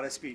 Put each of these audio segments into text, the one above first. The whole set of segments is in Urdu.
RSP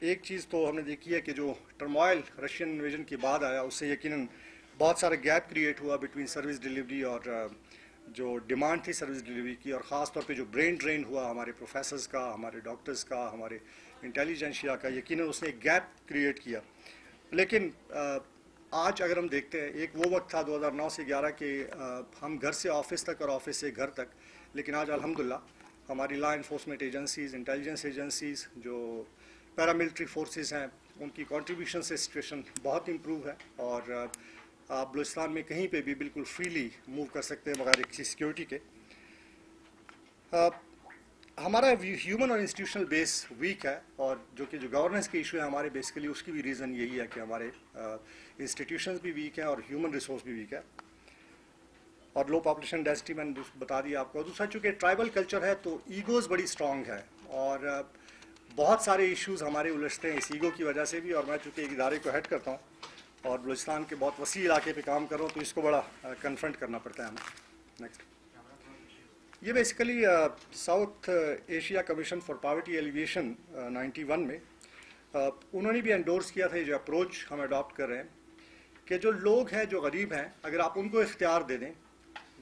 ایک چیز تو ہم نے دیکھی ہے کہ جو ٹرموائل رشین انویژن کے بعد آیا اس سے یقیناً بہت سارا گیپ کریٹ ہوا بٹوین سروس ڈیلیوری اور جو ڈیمانڈ تھی سروس ڈیلیوری کی، اور خاص طور پہ جو برین ڈرین ہوا ہمارے پروفیسرز کا، ہمارے ڈاکٹرز کا، ہمارے انٹیلیجنشیا کا، یقیناً اس نے ایک گیپ کریٹ کیا. لیکن آج اگر ہم دیکھتے ہیں، ایک وہ وقت تھا 2009 سے 11 کہ ہم گھر سے آفس تک اور آفس سے گھر تک، لیکن آج الحمدللہ ہماری law enforcement agencies, intelligence agencies, جو پیراملٹری فورسز ہیں، ان کی کنٹریبیوشن سے سچویشن بہت امپروو ہے، اور آپ بلوچستان میں کہیں پہ بھی بالکل فریلی موو کر سکتے ہیں بغیر کسی سیکیورٹی کے. ہمارا ہیومن اور انسٹیٹیوشنل بیس ویک ہے، اور جو گورننس کے ایشو ہے ہمارے، بیسیکلی اس کی بھی ریزن یہی ہے کہ ہمارے انسٹیٹیوشنز بھی ویک ہیں اور ہیومن ریسورس بھی ویک ہے، اور لو پاپولیشن ڈینسٹی میں نے بتا دیا آپ کو. دوسرا چونکہ ٹرائبل کلچر ہے تو ایگوز بڑی اسٹرانگ ہے، اور بہت سارے ایشوز ہمارے الجھتے ہیں اس ایگو کی وجہ سے بھی. اور میں چونکہ ایک ادارے کو ہیڈ کرتا ہوں اور بلوچستان کے بہت وسیع علاقے پہ کام کر رہا ہوں، تو اس کو بڑا کنفرنٹ کرنا پڑتا ہے ہمیں. نیکسٹ. یہ basically South Asia commission for poverty alleviation 91 میں انہوں نے بھی انڈورس کیا تھا یہ جو اپروچ ہم اڈاپٹ کر رہے ہیں کہ جو لوگ ہیں جو غریب ہیں، اگر آپ ان کو اختیار دے دیں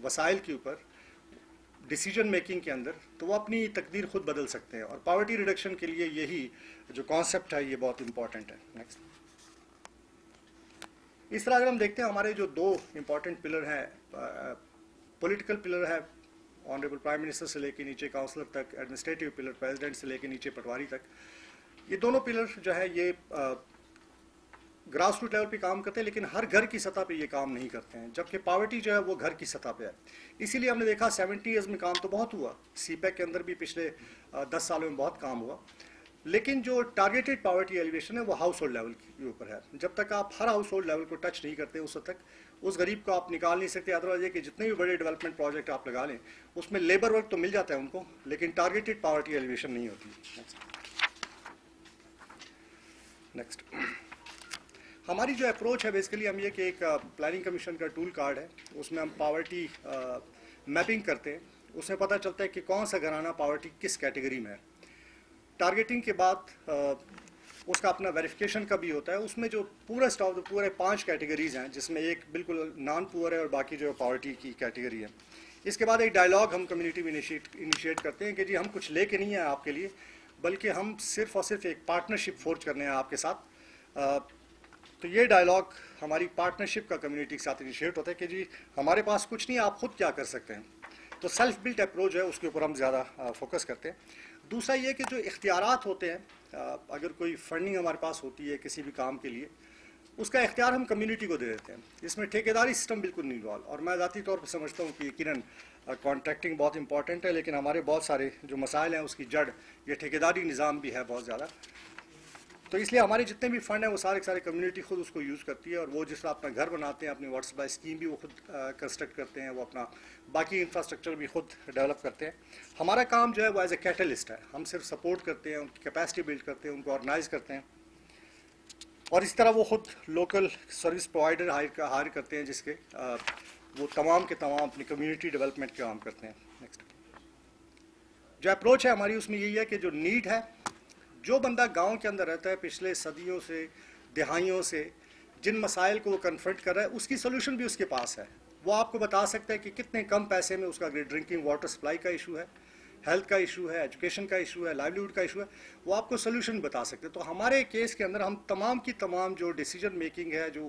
وسائل کے اوپر، ڈیسیجن میکنگ کے اندر، تو وہ اپنی تقدیر خود بدل سکتے ہیں، اور پاورٹی ریڈکشن کے لیے یہی جو کانسیپٹ ہے یہ بہت امپورٹنٹ ہے. نیکسٹ. اس طرح اگر ہم دیکھتے ہیں ہمارے جو دو امپورٹنٹ پلر ہیں، پولیٹیکل پلر ہے آنریبل پرائم منسٹر سے لے کے نیچے کاؤنسلر تک، ایڈمنسٹریٹو پلر پریزیڈنٹ سے لے کے نیچے پٹواری تک، یہ دونوں پلر جو ہے یہ گراس روٹ لیول پہ کام کرتے ہیں، لیکن ہر گھر کی سطح پہ یہ کام نہیں کرتے ہیں، جبکہ پاورٹی جو ہے وہ گھر کی سطح پہ ہے. اسی لیے ہم نے دیکھا 70 ایئرز میں کام تو بہت ہوا، سی پیک کے اندر بھی پچھلے 10 سالوں میں بہت کام ہوا، لیکن جو ٹارگیٹڈ پاورٹی ایلیویشن ہے وہ ہاؤس ہولڈ لیول کے اوپر ہے. جب تک آپ ہر ہاؤس ہولڈ لیول کو ٹچ نہیں کرتے اس وقت تک اس غریب کو آپ نکال نہیں سکتے. ادروائز یہ کہ جتنے بھی بڑے ڈیولپمنٹ پروجیکٹ آپ لگا لیں اس میں لیبر ورک تو مل جاتا ہے ان کو، لیکن ٹارگیٹڈ پاورٹی ایلیویشن نہیں ہوتی. نیکسٹ. ہماری جو اپروچ ہے بیسیکلی ہم یہ کہ ایک پلاننگ کمیشن کا ٹول کارڈ ہے، اس میں ہم پاورٹی میپنگ کرتے ہیں، اس میں پتہ چلتا ہے کہ کون سا گھرانہ پاورٹی کس کیٹیگری میں ہے. ٹارگیٹنگ کے بعد اس کا اپنا ویریفیکیشن کا بھی ہوتا ہے. اس میں جو پورا اسٹاف پورے 5 کیٹیگریز ہیں، جس میں ایک بالکل نان پور ہے اور باقی جو پاورٹی کی کیٹیگری ہے. اس کے بعد ایک ڈائلاگ ہم کمیونٹی میں انیشیٹ کرتے ہیں کہ جی ہم کچھ لے کے نہیں ہیں آپ کے لیے، بلکہ ہم صرف اور صرف ایک پارٹنرشپ فورج کرنے ہیں آپ کے ساتھ. تو یہ ڈائلاگ ہماری پارٹنرشپ کا کمیونٹی کے ساتھ انیشیٹ ہوتا ہے کہ جی ہمارے پاس کچھ نہیں، آپ خود کیا کر سکتے ہیں. تو سیلف بلٹ اپروچ ہے، اس کے اوپر ہم زیادہ فوکس کرتے ہیں. دوسرا یہ کہ جو اختیارات ہوتے ہیں، اگر کوئی فنڈنگ ہمارے پاس ہوتی ہے کسی بھی کام کے لیے، اس کا اختیار ہم کمیونٹی کو دے دیتے ہیں. اس میں ٹھیکیداری سسٹم بالکل نہیں انوالو. اور میں ذاتی طور پہ سمجھتا ہوں کہ یقیناً کانٹریکٹنگ بہت امپورٹنٹ ہے، لیکن ہمارے بہت سارے جو مسائل ہیں اس کی جڑ یہ ٹھیکیداری نظام بھی ہے بہت زیادہ. تو اس لیے ہمارے جتنے بھی فنڈ ہیں وہ سارے کمیونٹی خود اس کو یوز کرتی ہے، اور وہ جس طرح اپنا گھر بناتے ہیں، اپنی واٹر سپلائی اسکیم بھی وہ خود کنسٹرکٹ کرتے ہیں، وہ اپنا باقی انفراسٹرکچر بھی خود ڈیولپ کرتے ہیں. ہمارا کام جو ہے وہ ایز اے کیٹلسٹ ہے، ہم صرف سپورٹ کرتے ہیں، ان کی کیپیسٹی بلڈ کرتے ہیں، ان کو آرگنائز کرتے ہیں، اور اس طرح وہ خود لوکل سروس پرووائڈر ہائر کرتے ہیں جس کے وہ تمام کے تمام اپنی کمیونٹی ڈیولپمنٹ کے کام کرتے ہیں. نیکسٹ. جو اپروچ ہے ہماری اس میں یہی ہے کہ جو نیڈ ہے، جو بندہ گاؤں کے اندر رہتا ہے پچھلے صدیوں سے دہائیوں سے جن مسائل کو وہ کنفرنٹ کر رہا ہے، اس کی سولوشن بھی اس کے پاس ہے. وہ آپ کو بتا سکتا ہے کہ کتنے کم پیسے میں اس کا ڈرنکنگ واٹر سپلائی کا ایشو ہے، ہیلتھ کا ایشو ہے، ایجوکیشن کا ایشو ہے، لائیولیہوڈ کا ایشو ہے، وہ آپ کو سولوشن بتا سکتے ہیں. تو ہمارے کیس کے اندر ہم تمام کی تمام جو ڈیسیجن میکنگ ہے، جو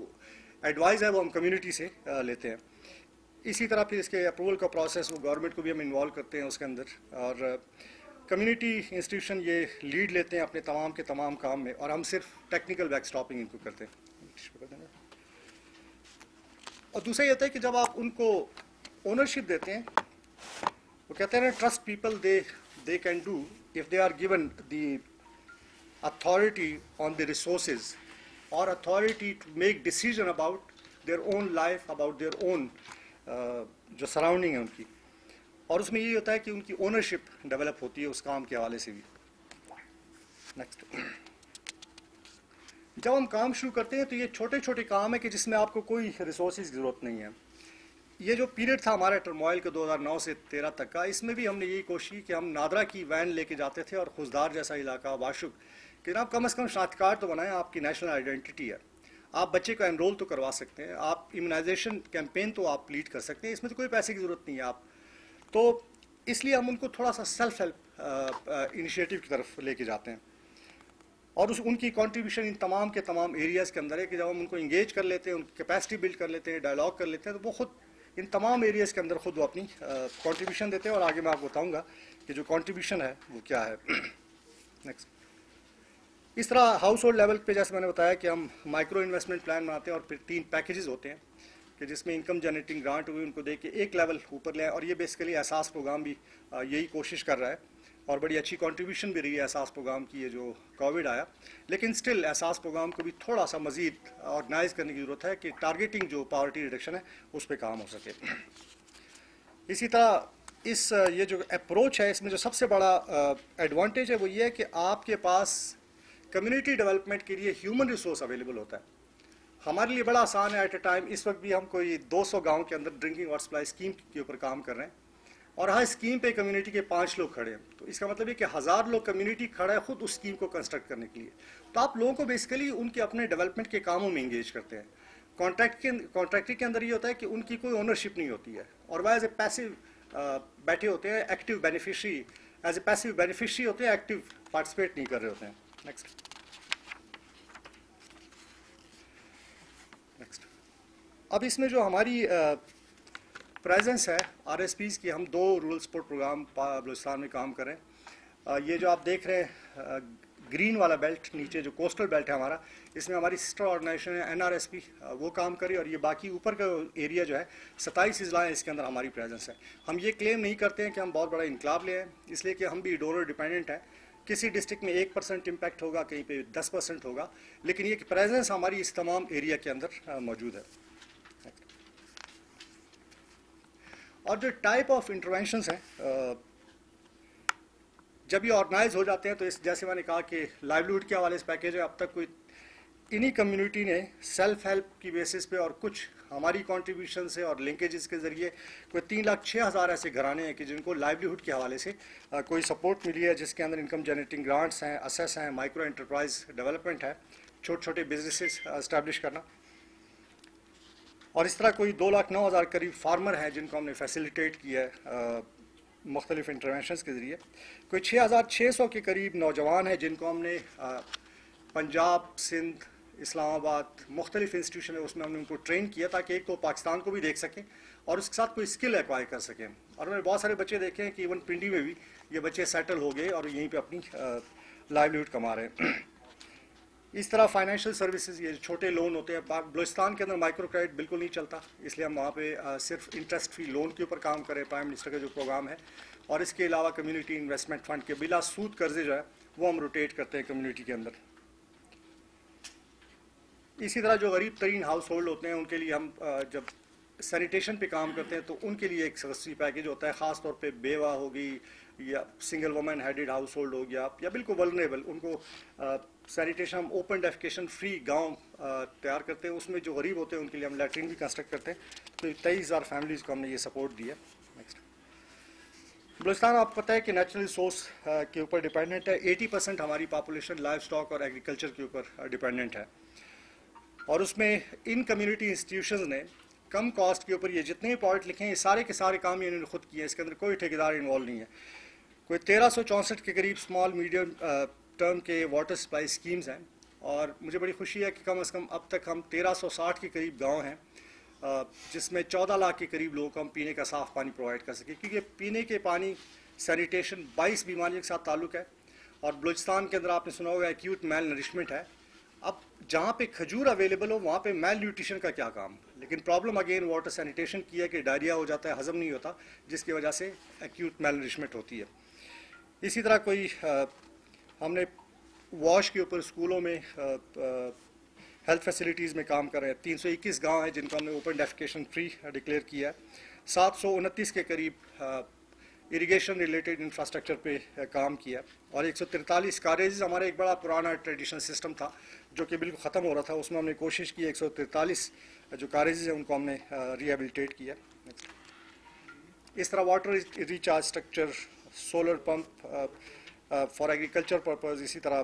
ایڈوائز ہے، وہ ہم کمیونٹی سے لیتے ہیں. اسی طرح پھر اس کے اپروول کا پروسیس وہ گورنمنٹ کو بھی ہم انوالو کرتے ہیں اس کے اندر، اور کمیونٹی انسٹیٹیوشن یہ لیڈ لیتے ہیں اپنے تمام کے تمام کام میں، اور ہم صرف ٹیکنیکل بیک اسٹاپنگ ان کو کرتے ہیں. اور دوسرا یہ ہوتا ہے کہ جب آپ ان کو اونرشپ دیتے ہیں، وہ کہتے ہیں trust people they can do if they are given the authority on the resources اور authority to make decision about their own life, about their own جو سراؤنڈنگ ہے ان کی. اور اس میں یہ ہوتا ہے کہ ان کی اونرشپ ڈیولپ ہوتی ہے اس کام کے حوالے سے بھی. نیکسٹ. جب ہم کام شروع کرتے ہیں تو یہ چھوٹے چھوٹے کام ہے کہ جس میں آپ کو کوئی ریسورسز کی ضرورت نہیں ہے. یہ جو پیریڈ تھا ہمارا ٹرموائل کے 2009 سے 13 تک کا، اس میں بھی ہم نے یہی کوشش کی کہ ہم نادرا کی وین لے کے جاتے تھے، اور خزدار جیسا علاقہ، واشک کہ جناب کم از کم شناختی کارڈ تو بنائیں, آپ کی نیشنل آئیڈینٹی ہے, آپ بچے کو انرول تو کروا سکتے ہیں, آپ امیونائزیشن کیمپین تو آپ لیڈ کر سکتے ہیں, اس میں تو کوئی پیسے کی ضرورت نہیں ہے. آپ تو اس لیے ہم ان کو تھوڑا سا سیلف ہیلپ انیشیٹو کی طرف لے کے جاتے ہیں, اور ان کی کنٹریبیوشن ان تمام کے تمام ایریاز کے اندر ہے کہ جب ہم ان کو انگیج کر لیتے ہیں, ان کی کیپیسٹی بلڈ کر لیتے ہیں, ڈائلاگ کر لیتے ہیں, تو وہ خود ان تمام ایریاز کے اندر خود وہ اپنی کنٹریبیوشن دیتے ہیں. اور آگے میں آپ کو بتاؤں گا کہ جو کنٹریبیوشن ہے وہ کیا ہے. نیکسٹ. اس طرح ہاؤس ہولڈ لیول پہ جیسے میں نے بتایا کہ ہم مائکرو انویسٹمنٹ پلان بناتے ہیں, اور پھر 3 پیکیجز ہوتے ہیں کہ جس میں انکم جنریٹنگ گرانٹ ہوئی ان کو دے کے ایک لیول اوپر لے آئیں. اور یہ بیسیکلی احساس پروگرام بھی یہی کوشش کر رہا ہے, اور بڑی اچھی کنٹریبیوشن بھی رہی ہے احساس پروگرام کی, یہ جو کووڈ آیا. لیکن اسٹل احساس پروگرام کو بھی تھوڑا سا مزید آرگنائز کرنے کی ضرورت ہے کہ ٹارگیٹنگ جو پاورٹی ریڈکشن ہے اس پہ کام ہو سکے. اسی طرح یہ جو اپروچ ہے اس میں جو سب سے بڑا ایڈوانٹیج ہے وہ یہ ہے کہ آپ کے پاس کمیونٹی ڈیولپمنٹ کے لیے ہیومن ریسورس اویلیبل ہوتا ہے. ہمارے لیے بڑا آسان ہے. ایٹ اے ٹائم اس وقت بھی ہم کوئی 200 گاؤں کے اندر ڈرنکنگ واٹر سپلائی اسکیم کے اوپر کام کر رہے ہیں, اور ہر اسکیم پہ کمیونٹی کے 5 لوگ کھڑے ہیں. تو اس کا مطلب یہ کہ 1000 لوگ کمیونٹی کھڑا ہے خود اس اسکیم کو کنسٹرکٹ کرنے کے لیے. تو آپ لوگوں کو بیسیکلی ان کے اپنے ڈیولپمنٹ کے کاموں میں انگیج کرتے ہیں. کانٹریکٹر کے اندر یہ ہوتا ہے کہ ان کی کوئی اونرشپ نہیں ہوتی ہے, اور وہ ایز اے پیسو بیٹھے ہوتے ہیں, active beneficiary, as a passive beneficiary ہوتے ہیں, ایکٹیو پارٹیسپیٹ نہیں کر رہے ہوتے ہیں. نیکسٹ. اب اس میں جو ہماری پریزنس ہے آر ایس پیز کی, ہم 2 رورل سپورٹ پروگرام بلوچستان میں کام کریں. یہ جو آپ دیکھ رہے ہیں گرین والا بیلٹ نیچے جو کوسٹل بیلٹ ہے ہمارا, اس میں ہماری سسٹر آرگنائزیشن ہے این آر ایس پی, وہ کام کری. اور یہ باقی اوپر کا ایریا جو ہے 27 اضلاع ہیں, اس کے اندر ہماری پریزنس ہے. ہم یہ کلیم نہیں کرتے ہیں کہ ہم بہت بڑا انقلاب لے ہیں, اس لیے کہ ہم بھی ڈونر ڈیپینڈنٹ ہیں. کسی ڈسٹرکٹ میں 1% امپیکٹ ہوگا, کہیں پہ 10% ہوگا, لیکن یہ پریزنس ہماری اس تمام ایریا کے اندر موجود ہے. اور جو ٹائپ آف انٹروینشنس ہیں جب یہ آرگنائز ہو جاتے ہیں تو جیسے میں نے کہا کہ لائیولیہوڈ کے حوالے سے پیکیج ہے, اب تک کوئی انہی کمیونٹی نے سیلف ہیلپ کی بیسس پہ اور کچھ ہماری کنٹریبیوشن سے اور لنکیجز کے ذریعے کوئی 3,06,000 ایسے گھرانے ہیں کہ جن کو لائیولیہوڈ کے حوالے سے کوئی سپورٹ ملی ہے, جس کے اندر انکم جنریٹنگ گرانٹس ہیں, اسیس ہیں, مائکرو انٹرپرائز ڈیولپمنٹ ہے, چھوٹے چھوٹے بزنسز اسٹیبلش کرنا. اور اس طرح کوئی 2,09,000 قریب فارمر ہیں جن کو ہم نے فیسیلیٹیٹ کیا ہے مختلف انٹروینشنز کے ذریعے. کوئی 6,600 کے قریب نوجوان ہیں جن کو ہم نے پنجاب, سندھ, اسلام آباد مختلف انسٹیٹیوشن ہے اس میں ہم نے ان کو ٹرین کیا تاکہ ایک تو پاکستان کو بھی دیکھ سکیں اور اس کے ساتھ کوئی اسکل ایکوائر کر سکیں. اور میں نے بہت سارے بچے دیکھے ہیں کہ ایون پنڈی میں بھی یہ بچے سیٹل ہو گئے اور یہیں پہ اپنی لائیولیہوڈ کما رہے ہیں. اس طرح فائنینشیل سروسز, یہ چھوٹے لون ہوتے ہیں. بلوچستان کے اندر مائکرو کریڈٹ بالکل نہیں چلتا, اس لیے ہم وہاں پہ صرف انٹرسٹ فری لون کے اوپر کام کریں, پرائم منسٹر کا جو پروگرام ہے. اور اس کے علاوہ کمیونٹی انویسٹمنٹ فنڈ کے بلا سود قرضے جو ہے وہ ہم روٹیٹ کرتے ہیں کمیونٹی کے اندر. اسی طرح جو غریب ترین ہاؤس ہولڈ ہوتے ہیں ان کے لیے ہم جب سینیٹیشن پہ کام کرتے ہیں تو ان کے لیے ایک سبسڈی پیکیج ہوتا ہے, خاص طور پہ بیوہ ہوگی یا single woman headed household ہو گیا یا بالکل ولنریبل, ان کو سینیٹیشن ہم اوپن ڈیفیکیشن فری گاؤں تیار کرتے ہیں. اس میں جو غریب ہوتے ہیں ان کے لیے ہم لیٹرین بھی کنسٹرکٹ کرتے ہیں. تو 23,000 فیملیز کو ہم نے یہ سپورٹ دی ہے. نیکسٹ. بلوچستان آپ کو پتہ ہے کہ نیچرل ریسورس کے اوپر ڈیپینڈنٹ ہے. 80% ہماری پاپولیشن لائف اسٹاک اور ایگریکلچر کے اوپر ڈیپینڈنٹ ہے, اور اس میں ان کمیونٹی انسٹیٹیوشنز نے کم کاسٹ کے اوپر یہ جتنے پروجیکٹ لکھے ہیں یہ سارے کے سارے کام انہوں نے خود کیے ہیں. اس کے اندر کوئی ٹھیکیدار انوالو نہیں ہے. کوئی 1364 کے قریب اسمال میڈیم ٹرم کے واٹر سپلائی اسکیمز ہیں, اور مجھے بڑی خوشی ہے کہ کم از کم اب تک ہم 1360 کے قریب گاؤں ہیں جس میں 14 لاکھ کے قریب لوگوں کو ہم پینے کا صاف پانی پرووائڈ کر سکیں, کیونکہ پینے کے پانی سینیٹیشن 22 بیماریوں کے ساتھ تعلق ہے. اور بلوچستان کے اندر آپ نے سنا ہوگا ایکیوٹ میل نرشمنٹ ہے. اب جہاں پہ کھجور اویلیبل ہو وہاں پہ میل نیوٹریشن کا کیا کام, لیکن پرابلم اگین واٹر سینیٹیشن کی ہے کہ ڈائریا ہو جاتا ہے, ہضم نہیں ہوتا, جس کی وجہ سے ایکیوٹ میل نرشمنٹ ہوتی ہے. اسی طرح کوئی ہم نے واش کے اوپر اسکولوں میں ہیلتھ فیسلٹیز میں کام کر رہے ہیں. 321 گاؤں ہیں جن کو ہم نے اوپن ڈیفیکیشن فری ڈکلیئر کیا ہے. 729 کے قریب اریگیشن ریلیٹڈ انفراسٹرکچر پہ کام کیا, اور 143 کاریجز ہمارا ایک بڑا پرانا ٹریڈیشنل سسٹم تھا جو کہ بالکل ختم ہو رہا تھا, اس میں ہم نے کوشش کی 143 جو کاریجز ہیں ان کو ہم نے ریہیبلیٹیٹ کیا. اس طرح water recharge structure, solar pump for agriculture purpose, اسی طرح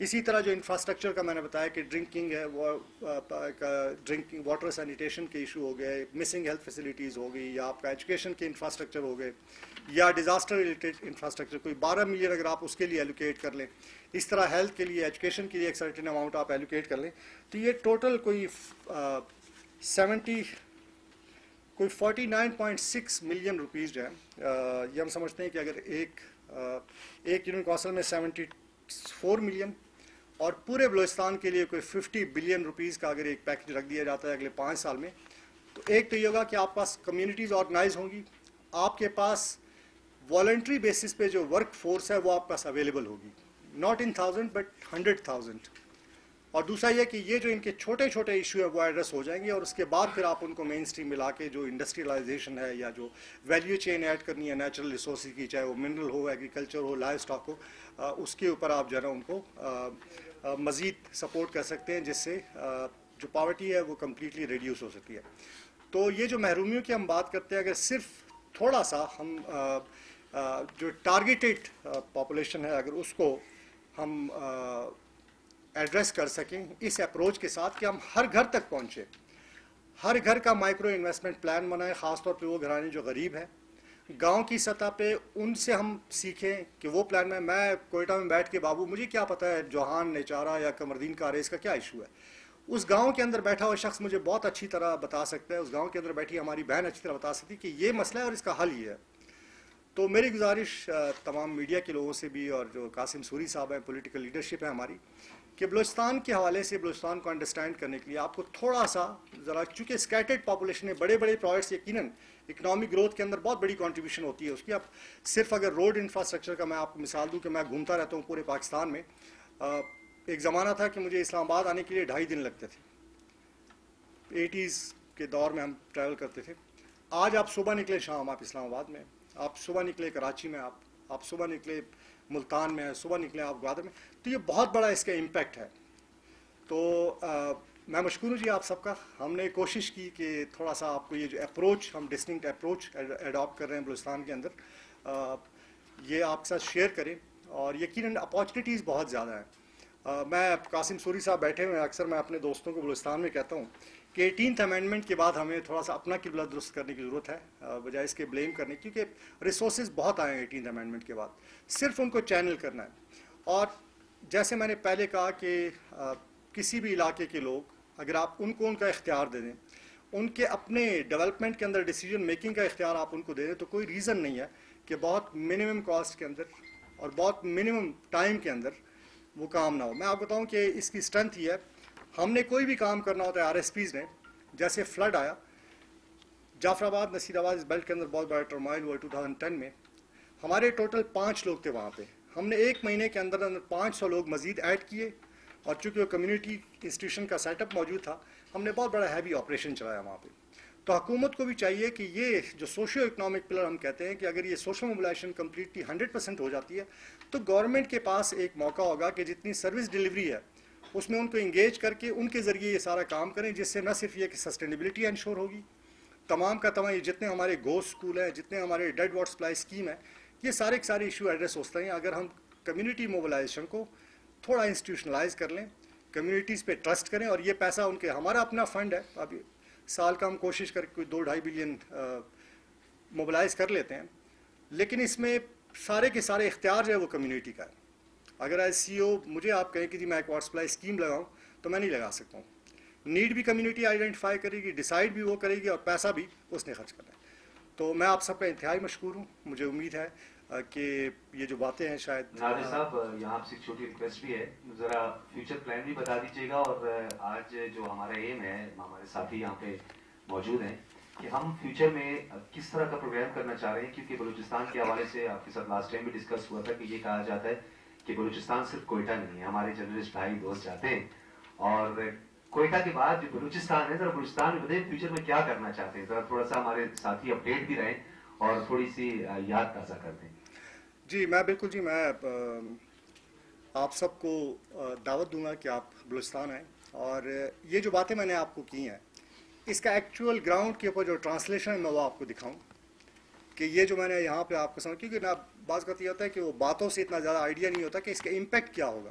اسی طرح جو انفراسٹرکچر کا میں نے بتایا کہ ڈرنکنگ ہے، وہ ڈرنکنگ واٹر سینیٹیشن کے ایشو ہو گئے، مسنگ ہیلتھ فیسلٹیز ہو گئی، یا آپ کا ایجوکیشن کے انفراسٹرکچر ہو گئے، یا ڈیزاسٹر ریلیٹڈ انفراسٹرکچر کوئی 12 ملین اگر آپ اس کے لیے ایلوکیٹ کر لیں، اس طرح ہیلتھ کے لیے، ایجوکیشن کے لیے ایک سرٹن اماؤنٹ آپ ایلوکیٹ کر لیں، تو یہ ٹوٹل کوئی 49.6 ملین روپیز جو ہے، یہ ہم سمجھتے ہیں کہ اگر ایک یونین کونسل میں 74 ملین اور پورے بلوچستان کے لیے کوئی 50 بلین روپیز کا اگر ایک پیکج رکھ دیا جاتا ہے اگلے 5 سال میں، تو ایک تو یہ ہوگا کہ آپ پاس کمیونٹیز آرگنائز ہوں گی، آپ کے پاس والنٹری بیسس پہ جو ورک فورس ہے وہ آپ پاس اویلیبل ہوگی، ناٹ ان 1000 بٹ 100,000. اور دوسرا یہ کہ یہ جو ان کے چھوٹے چھوٹے ایشو ہے وہ ایڈریس ہو جائیں گے، اور اس کے بعد پھر آپ ان کو مین اسٹریم ملا کے جو انڈسٹریلائزیشن ہے یا جو ویلیو چین ایڈ کرنی ہے نیچرل ریسورسز کی، چاہے وہ منرل ہو، ایگریکلچر ہو، لائف اسٹاک ہو، اس کے اوپر آپ جو ہے نا ان کو مزید سپورٹ کر سکتے ہیں، جس سے جو پاورٹی ہے وہ کمپلیٹلی ریڈیوس ہو سکتی ہے. تو یہ جو محرومیوں کی ہم بات کرتے ہیں، اگر صرف تھوڑا سا ہم جو ٹارگیٹڈ پاپولیشن ہے اگر اس کو ہم ایڈریس کر سکیں اس اپروچ کے ساتھ کہ ہم ہر گھر تک پہنچے، ہر گھر کا مائکرو انویسٹمنٹ پلان بنائیں، خاص طور پہ وہ گھرانے جو غریب ہیں، گاؤں کی سطح پہ ان سے ہم سیکھیں کہ وہ پلان میں کوئٹہ میں بیٹھ کے بابو مجھے کیا پتہ ہے جوہان نیچارہ یا قمردین کاریز کا کیا ایشو ہے، اس گاؤں کے اندر بیٹھا ہوا شخص مجھے بہت اچھی طرح بتا سکتا ہے، اس گاؤں کے اندر بیٹھی ہماری بہن اچھی طرح بتا سکتی ہے کہ یہ مسئلہ ہے اور اس کا حل یہ ہے. تو میری گزارش تمام میڈیا کے لوگوں سے بھی، اور جو قاسم سوری صاحب ہیں، پولیٹیکل لیڈرشپ ہے ہماری، کہ بلوچستان کے حوالے سے بلوچستان کو انڈرسٹینڈ کرنے کے لیے آپ کو تھوڑا سا ذرا، چونکہ اسکیٹرڈ پاپولیشن ہے، بڑے بڑے پروجیکٹس یقیناً اکنامک گروتھ کے اندر بہت بڑی کنٹریبیوشن ہوتی ہے اس کی. اب صرف اگر روڈ انفراسٹرکچر کا میں آپ کو مثال دوں کہ میں گھومتا رہتا ہوں پورے پاکستان میں، ایک زمانہ تھا کہ مجھے اسلام آباد آنے کے لیے 2.5 دن لگتے تھے، 80s کے دور میں ہم ٹریول کرتے تھے. آج آپ صبح نکلے شام آپ اسلام آباد میں، آپ صبح نکلے کراچی میں، آپ صبح نکلے ملتان میں، صبح نکلے آپ گوادر میں، تو یہ بہت بڑا اس کا امپیکٹ ہے. تو میں مشکور ہوں جی آپ سب کا. ہم نے کوشش کی کہ تھوڑا سا آپ کو یہ جو اپروچ ہم ڈسٹنکٹ اپروچ ایڈاپٹ کر رہے ہیں بلوچستان کے اندر، یہ آپ کے ساتھ شیئر کریں، اور یقیناً اپارچونیٹیز بہت زیادہ ہیں. میں قاسم سوری صاحب بیٹھے ہوئے ہیں، اکثر میں اپنے دوستوں کو بلوچستان میں کہتا ہوں کہ 18th امینڈمنٹ کے بعد ہمیں تھوڑا سا اپنا قبلہ درست کرنے کی ضرورت ہے، بجائے اس کے بلیم کرنے، کیونکہ ریسورسز بہت آئے ہیں 18th امینڈمنٹ کے بعد، صرف ان کو چینل کرنا ہے. اور جیسے میں نے پہلے کہا کہ کسی بھی علاقے کے لوگ اگر آپ ان کو ان کا اختیار دے دیں، ان کے اپنے ڈیولپمنٹ کے اندر ڈیسیجن میکنگ کا اختیار آپ ان کو دے دیں، تو کوئی ریزن نہیں ہے کہ بہت منیمم کاسٹ کے اندر اور بہت منیمم ٹائم کے اندر وہ کام نہ ہو. میں آپ کو بتاؤں کہ اس کی اسٹرینتھ یہ ہے، ہم نے کوئی بھی کام کرنا ہوتا ہے آر ایس پیز نے، جیسے فلڈ آیا جعفر آباد نصیر آباد اس بیلٹ کے اندر بہت بڑا ٹرمائل ہوا 2010 میں، ہمارے ٹوٹل 5 لوگ تھے وہاں پہ، ہم نے 1 مہینے کے اندر 500 لوگ مزید ایڈ کیے، اور چونکہ وہ کمیونٹی انسٹیٹیوشن کا سیٹ اپ موجود تھا، ہم نے بہت بڑا ہیوی آپریشن چلایا وہاں پہ. تو حکومت کو بھی چاہیے کہ یہ جو سوشیو اکنامک پلر ہم کہتے ہیں کہ اگر یہ سوشل موبلائزیشن کمپلیٹلی 100% ہو جاتی ہے تو گورنمنٹ کے پاس ایک موقع ہوگا کہ جتنی سروس ڈلیوری ہے اس میں ان کو انگیج کر کے ان کے ذریعے یہ سارا کام کریں، جس سے نہ صرف یہ کہ سسٹینیبلٹی انشور ہوگی، تمام کا تمام یہ جتنے ہمارے گو سکول ہیں، جتنے ہمارے ڈیڈ واٹر سپلائی اسکیم ہے، یہ سارے کے سارے ایشو ایڈریس ہوتے ہیں اگر ہم کمیونٹی موبلائزیشن کو تھوڑا انسٹیٹیوشنلائز کر لیں، کمیونٹیز پہ ٹرسٹ کریں. اور یہ پیسہ ان کے، ہمارا اپنا فنڈ ہے، ابھی سال کا ہم کوشش کر کے کوئی 2-2.5 بلین موبلائز کر لیتے ہیں، لیکن اس میں سارے کے سارے اختیار جو ہے وہ کمیونٹی کا ہے. اگر ایز سی او مجھے آپ کہیں کہ جی میں ایک واٹر سپلائی اسکیم لگاؤں تو میں نہیں لگا سکتا ہوں. نیڈ بھی کمیونٹی آئیڈینٹیفائی کرے گی، ڈیسائیڈ بھی وہ کرے گی، اور پیسہ بھی اس نے خرچ کرنا ہے. تو میں آپ سب کا انتہائی مشکور ہوں. مجھے امید ہے کہ یہ جو باتیں ہیں شاید. نادر صاحب یہاں آپ سے ایک چھوٹی ریکویسٹ بھی ہے، ذرا فیوچر پلان بھی بتا دیجیے گا، اور آج جو ہمارا ایم ہے، ہمارے ساتھی یہاں پہ موجود ہیں، کہ ہم فیوچر میں کس طرح کا پروگرام کرنا چاہ رہے ہیں، کیونکہ بلوچستان کے حوالے سے آپ کے ساتھ لاسٹ ٹائم بھی ڈسکس ہوا تھا کہ یہ کہا جاتا ہے کہ بلوچستان صرف کوئٹہ نہیں ہے، ہمارے جرنلسٹ بھائی دوست جاتے ہیں، اور کوئٹہ کے بعد جو بلوچستان ہے، ذرا بلوچستان میں بتائیں فیوچر میں کیا کرنا چاہتے ہیں، ذرا تھوڑا سا ہمارے ساتھی اپڈیٹ بھی رہیں اور تھوڑی سی یاد تازہ کر دیں. جی میں بالکل، جی میں آپ سب کو دعوت دوں گا کہ آپ بلوچستان آئیں، اور یہ جو باتیں میں نے آپ کو کی ہیں اس کا ایکچوئل گراؤنڈ کے اوپر جو ٹرانسلیشن ہے میں وہ آپ کو دکھاؤں کہ یہ جو میں نے یہاں پہ آپ کو سمجھ، کیونکہ بعض کا یہ ہوتا ہے کہ وہ باتوں سے اتنا زیادہ آئیڈیا نہیں ہوتا کہ اس کا امپیکٹ کیا ہوگا.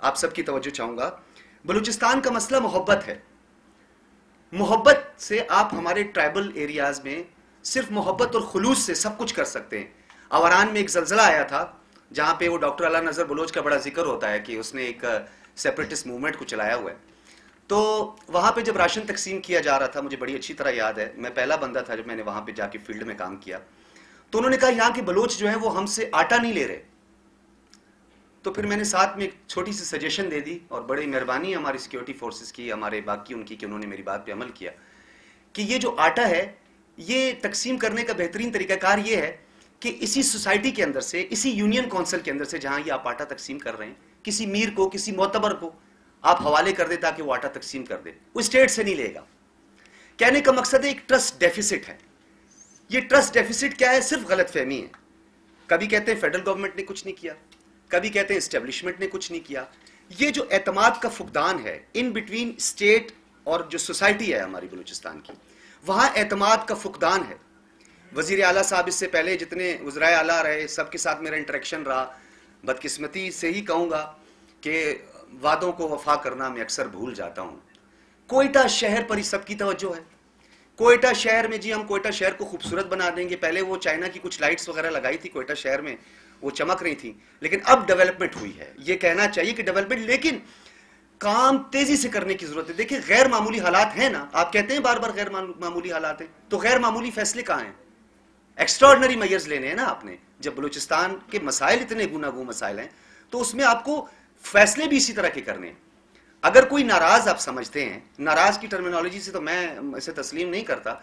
آپ سب کی توجہ چاہوں گا. بلوچستان کا مسئلہ محبت ہے. محبت سے آپ ہمارے ٹرائبل ایریاز میں صرف محبت اور خلوص سے سب کچھ کر سکتے ہیں. اوران میں ایک زلزلہ آیا تھا جہاں پہ وہ ڈاکٹر اعلیٰ نظر بلوچ کا بڑا ذکر ہوتا ہے کہ اس نے ایک سیپریٹسٹ موومنٹ کو چلایا ہوا ہے. تو وہاں پہ جب راشن تقسیم کیا جا رہا تھا, مجھے بڑی اچھی طرح یاد ہے, میں پہلا بندہ تھا جب میں نے وہاں پہ جا کے فیلڈ میں کام کیا, تو انہوں نے کہا یہاں کے بلوچ جو ہیں وہ ہم سے آٹا نہیں لے رہے. تو پھر میں نے ساتھ میں ایک چھوٹی سی سجیشن دے دی, اور بڑی مہربانی ہماری سیکیورٹی فورسز کی, ہمارے باقی ان کی, کہ انہوں نے میری بات پہ عمل کیا کہ یہ جو آٹا ہے یہ تقسیم کرنے کا بہترین طریقہ کار یہ ہے کہ اسی سوسائٹی کے اندر سے, اسی یونین کونسل کے اندر سے جہاں یہ آپ آٹا تقسیم کر رہے ہیں, کسی میر کو, کسی معتبر کو آپ حوالے کر دیں تاکہ وہ آٹا تقسیم کر دے. وہ اسٹیٹ سے نہیں لے گا. کہنے کا مقصد ہے ایک ٹرسٹ ڈیفیسٹ ہے. یہ ٹرسٹ ڈیفیسٹ کیا ہے؟ صرف غلط فہمی ہے. کبھی کہتے ہیں فیڈرل گورنمنٹ نے کچھ نہیں کیا, کبھی کہتے ہیں اسٹیبلشمنٹ نے کچھ نہیں کیا. یہ جو اعتماد کا فقدان ہے ان بٹوین اسٹیٹ اور جو سوسائٹی ہے ہماری بلوچستان کی, وہاں اعتماد کا فقدان ہے. وزیر اعلیٰ صاحب اس سے پہلے جتنے وزرائے اعلیٰ رہے سب کے ساتھ میرا انٹریکشن رہا, بدقسمتی سے ہی کہوں گا کہ وعدوں کو وفا کرنا میں اکثر بھول جاتا ہوں. کوئٹہ شہر پر ہی سب کی توجہ ہے. کوئٹہ شہر میں جی ہم کوئٹہ شہر کو خوبصورت بنا دیں گے. پہلے وہ چائنا کی کچھ لائٹس وغیرہ لگائی تھی کوئٹہ شہر میں, وہ چمک رہی تھی, لیکن اب ڈیولپمنٹ ہوئی ہے. یہ کہنا چاہیے کہ ڈیولپمنٹ, لیکن کام تیزی سے کرنے کی ضرورت ہے. دیکھیں غیر معمولی حالات ہیں نا, آپ کہتے ہیں بار بار غیر معمولی حالات ہیں, تو غیر معمولی فیصلے کہاں ہیں؟ ایکسٹراڈنری میئرز لینے ہیں نا آپ نے. جب بلوچستان کے مسائل اتنے گوناگون مسائل ہیں تو اس میں آپ کو فیصلے بھی اسی طرح کے کرنے ہیں. اگر کوئی ناراض آپ سمجھتے ہیں, ناراض کی ٹرمینالوجی سے تو میں اسے تسلیم نہیں کرتا.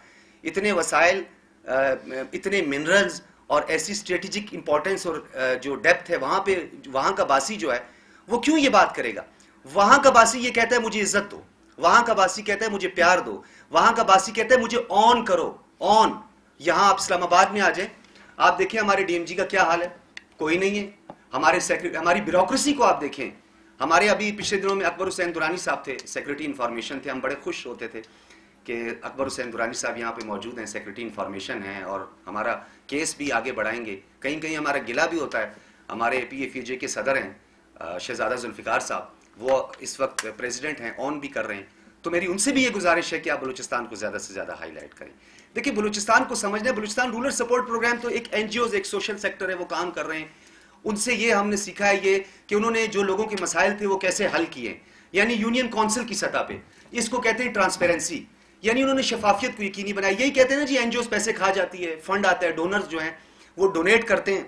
اتنے وسائل, اتنے منرلز اور ایسی اسٹریٹجک امپورٹنس اور جو ڈیپتھ ہے وہاں پہ, وہاں کا باسی جو ہے وہ کیوں یہ بات کرے گا؟ وہاں کا باسی یہ کہتا ہے مجھے عزت دو, وہاں کا باسی کہتا ہے مجھے پیار دو, وہاں کا باسی کہتا ہے مجھے آن کرو, آن. یہاں آپ اسلام آباد میں آ جائیں, آپ دیکھیں ہمارے ڈی ایم جی کا کیا حال ہے, کوئی نہیں ہے. ہماری بیوروکریسی کو آپ دیکھیں. ہمارے ابھی پچھلے دنوں میں اکبر حسین درانی صاحب تھے, سیکریٹری انفارمیشن تھے. ہم بڑے خوش ہوتے تھے کہ اکبر حسین درانی صاحب یہاں پہ موجود ہیں, سیکریٹری انفارمیشن ہیں, اور ہمارا کیس بھی آگے بڑھائیں گے. کہیں کہیں ہمارا گلہ بھی ہوتا ہے. ہمارے پی ایف ای جے کے صدر ہیں شہزادہ ذوالفقار صاحب, وہ اس وقت پریزیڈنٹ ہیں, آن بھی کر رہے ہیں. تو میری ان سے بھی یہ گزارش ہے کہ آپ بلوچستان کو زیادہ سے زیادہ ہائی لائٹ کریں. دیکھیں بلوچستان کو سمجھنا ہے, بلوچستان رولر سپورٹ پروگرام تو ایک این جی اوز, ایک سوشل سیکٹر ہے, وہ کام کر رہے ہیں. ان سے یہ ہم نے سیکھا ہے یہ کہ انہوں نے جو لوگوں کے مسائل تھے وہ کیسے حل کیے, یعنی یونین کونسل کی سطح پہ. اس کو کہتے ہیں ٹرانسپیرنسی, یعنی انہوں نے شفافیت کو یقینی بنایا. یہی کہتے ہیں نا جی این جی اوز پیسے کھا جاتی ہے, فنڈ آتا ہے, ڈونرز جو ہیں وہ ڈونیٹ کرتے ہیں,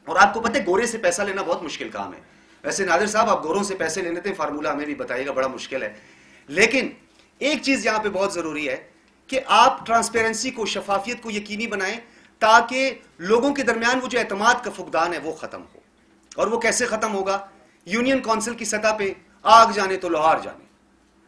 اور آپ کو پتہ ہے گورے سے پیسہ لینا بہت مشکل کام ہے. ویسے نادر صاحب آپ گوروں سے پیسے لینے تھے, فارمولہ ہمیں بھی بتائیے گا, بڑا مشکل ہے. لیکن ایک چیز یہاں پہ بہت ضروری ہے کہ آپ ٹرانسپیرنسی کو, شفافیت کو یقینی بنائیں تاکہ لوگوں کے درمیان وہ جو اعتماد کا فقدان ہے وہ ختم ہو. اور وہ کیسے ختم ہوگا؟ یونین کونسل کی سطح پہ آگ جانے تو لوہار جانے,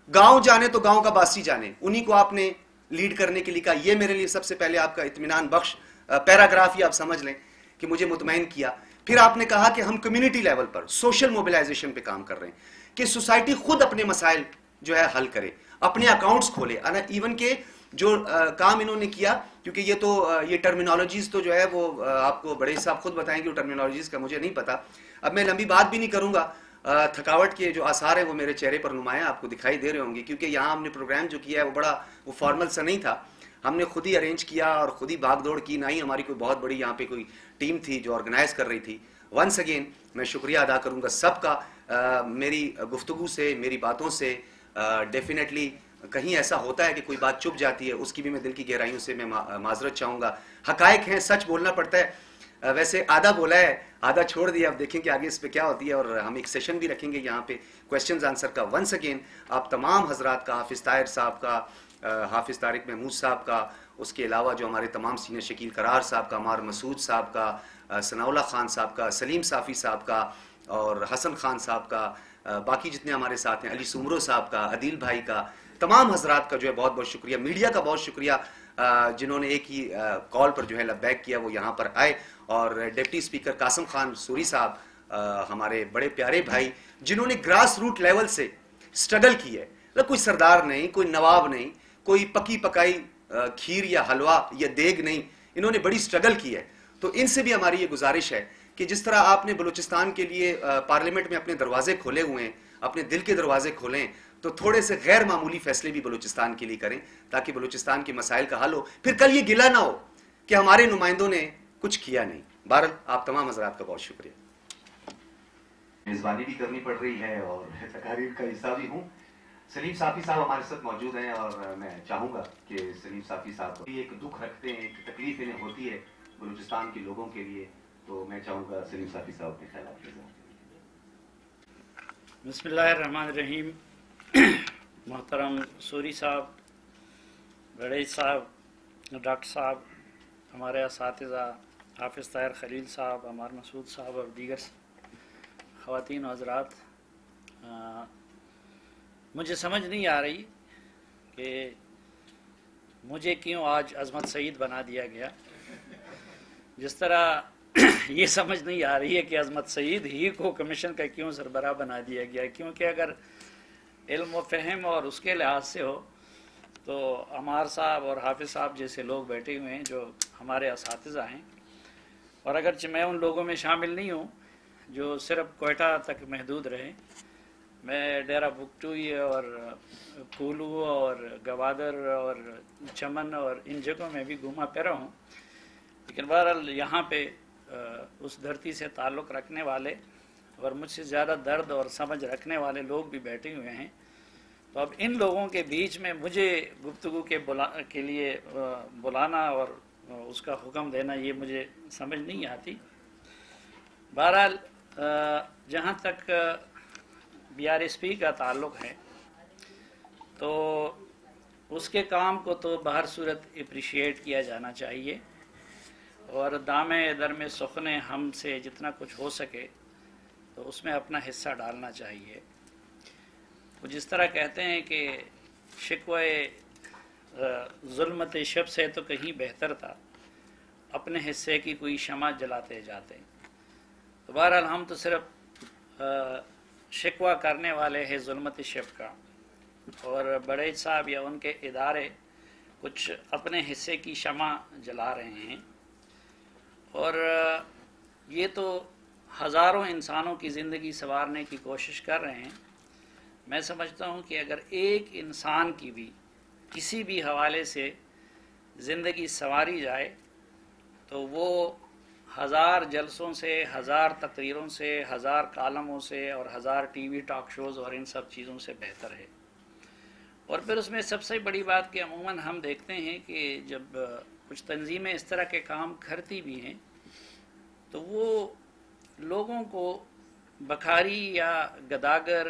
گاؤں جانے تو گاؤں کا باسی جانے, انہی کو آپ نے لیڈ کرنے کے لیے کہا. یہ میرے لیے سب سے پہلے آپ کا اطمینان بخش پیراگراف ہی آپ سمجھ لیں کہ مجھے مطمئن کیا. پھر آپ نے کہا کہ ہم کمیونٹی لیول پر سوشل موبلائزیشن پہ کام کر رہے ہیں کہ سوسائٹی خود اپنے مسائل جو ہے حل کرے, اپنے اکاؤنٹس کھولے. ایون کہ جو کام انہوں نے کیا, کیونکہ یہ تو یہ ٹرمینالوجیز تو جو ہے وہ آپ کو بڑے صاحب خود بتائیں گے, وہ ٹرمینالوجیز کا مجھے نہیں پتا. اب میں لمبی بات بھی نہیں کروں گا, تھکاوٹ کے جو آثار ہیں وہ میرے چہرے پر نمایاں آپ کو دکھائی دے رہے ہوں گے, کیونکہ یہاں ہم نے پروگرام جو کیا ہے وہ بڑا وہ فارمل سا نہیں تھا. ہم نے خود ہی ارینج کیا اور خود ہی بھاگ دوڑ کی, نہ ہی ہماری کوئی بہت بڑی یہاں پہ کوئی ٹیم تھی جو آرگنائز کر رہی تھی. ونس اگین میں شکریہ ادا کروں گا سب کا. میری گفتگو سے, میری باتوں سے ڈیفینیٹلی کہیں ایسا ہوتا ہے کہ کوئی بات چپ جاتی ہے, اس کی بھی میں دل کی گہرائیوں سے میں معذرت چاہوں گا. حقائق ہیں, سچ بولنا پڑتا ہے. ویسے آدھا بولا ہے, آدھا چھوڑ دیا, اب دیکھیں کہ آگے اس پہ کیا ہوتی ہے. اور ہم ایک سیشن بھی رکھیں گے یہاں پہ کویسچنز آنسر کا. ونس اگین آپ تمام حضرات کا, حافظ طاہر صاحب کا, حافظ طارق محمود صاحب کا, اس کے علاوہ جو ہمارے تمام سینئر شکیل قرار صاحب کا, عمار مسعود صاحب کا, ثناء اللہ خان صاحب کا, سلیم صافی صاحب کا, اور حسن خان صاحب کا, باقی جتنے ہمارے ساتھ ہیں, علی سمرو صاحب کا, عدیل بھائی کا, تمام حضرات کا جو ہے بہت بہت شکریہ. میڈیا کا بہت شکریہ جنہوں نے ایک ہی کال پر جو ہے لبیک کیا, وہ یہاں پر آئے. اور deputy speaker Qasim Khan sorry صاحب, ہمارے بڑے پیارے بھائی, جنہوں نے گراس روٹ لیول سے سٹرگل کی ہے. کوئی سردار نہیں, کوئی نواب نہیں, کوئی پکی پکائی کھیر یا حلوہ یا دیگ نہیں, انہوں نے بڑی سٹرگل کی ہے. تو ان سے بھی ہماری یہ گزارش ہے کہ جس طرح آپ نے بلوچستان کے لیے پارلیمنٹ میں اپنے دروازے کھولے ہوئے ہیں، اپنے دل کے دروازے کھولیں، تو تھوڑے سے غیر معمولی فیصلے بھی بلوچستان کے لیے کریں تاکہ بلوچستان کے مسائل کا حل ہو، پھر کل یہ گلہ نہ ہو کہ ہمارے نمائندوں نے کچھ کیا نہیں۔ بہرحال آپ تمام حضرات کا بہت شکریہ۔ میزبانی بھی کرنی پڑ رہی ہے اور تقاریر کا حصہ بھی ہوں۔ سلیم صافی صاحب ہمارے ساتھ موجود ہیں اور میں چاہوں گا کہ سلیم صافی صاحب بھی ایک دکھ رکھتے ہیں، ایک تکلیف انہیں ہوتی ہے بلوچستان کے لوگوں کے لیے، تو میں چاہوں گا سلیم صافی صاحب اپنے خیالات کے ساتھ۔ بسم اللہ الرحمن الرحیم۔ محترم سوری صاحب، بڑے صاحب، ڈاکٹر صاحب، ہمارے اساتذہ حافظ طاہر خلیل صاحب، عمار مسعود صاحب اور دیگر خواتین و حضرات، مجھے سمجھ نہیں آ رہی کہ مجھے کیوں آج عظمت سعید بنا دیا گیا، جس طرح یہ سمجھ نہیں آ رہی ہے کہ عظمت سعید ہی کو کمیشن کا کیوں سربراہ بنا دیا گیا، کیونکہ اگر علم و فہم اور اس کے لحاظ سے ہو تو عمار صاحب اور حافظ صاحب جیسے لوگ بیٹھے ہوئے ہیں جو ہمارے اساتذہ ہیں، اور اگرچہ میں ان لوگوں میں شامل نہیں ہوں جو صرف کوئٹہ تک محدود رہے، میں ڈیرہ بگٹوئی اور کولو اور گوادر اور چمن اور ان جگہوں میں بھی گھوما پھرا ہوں، لیکن بہرحال یہاں پہ اس دھرتی سے تعلق رکھنے والے اور مجھ سے زیادہ درد اور سمجھ رکھنے والے لوگ بھی بیٹھے ہوئے ہیں، تو اب ان لوگوں کے بیچ میں مجھے گفتگو کے لیے بلانا اور اس کا حکم دینا یہ مجھے سمجھ نہیں آتی۔ بہرحال جہاں تک BRSP کا تعلق ہے تو اس کے کام کو تو بہر صورت اپریشیٹ کیا جانا چاہیے، اور دامے در میں سخنے ہم سے جتنا کچھ ہو سکے تو اس میں اپنا حصہ ڈالنا چاہیے۔ وہ جس طرح کہتے ہیں کہ شکوے ظلمت شب سے تو کہیں بہتر تھا، اپنے حصے کی کوئی شمع جلاتے جاتے، تو بہرحال ہم تو صرف شکوہ کرنے والے ہیں ظلمت شب کا، اور بڑے صاحب یا ان کے ادارے کچھ اپنے حصے کی شمع جلا رہے ہیں، اور یہ تو ہزاروں انسانوں کی زندگی سنوارنے کی کوشش کر رہے ہیں۔ میں سمجھتا ہوں کہ اگر ایک انسان کی بھی کسی بھی حوالے سے زندگی سنواری جائے تو وہ 1000 جلسوں سے، 1000 تقریروں سے، 1000 کالموں سے اور 1000 TV ٹاک شوز اور ان سب چیزوں سے بہتر ہے۔ اور پھر اس میں سب سے بڑی بات کہ عموماً ہم دیکھتے ہیں کہ جب کچھ تنظیمیں اس طرح کے کام کرتی بھی ہیں تو وہ لوگوں کو بکھاری یا گداگر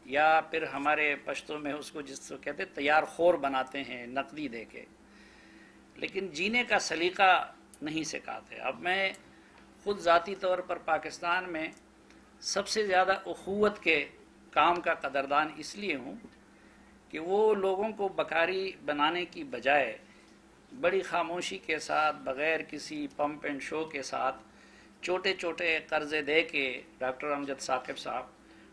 یا پھر ہمارے پشتوں میں اس کو جس کو کہتے ہیں تیار خور بناتے ہیں نقدی دے کے، لیکن جینے کا سلیقہ نہیں سکھاتے۔ اب میں خود ذاتی طور پر پاکستان میں سب سے زیادہ اخوت کے کام کا قدردان اس لیے ہوں کہ وہ لوگوں کو بکاری بنانے کی بجائے بڑی خاموشی کے ساتھ، بغیر کسی پمپ اینڈ شو کے ساتھ، چھوٹے چھوٹے قرضے دے کے ڈاکٹر امجد ثاقب صاحب،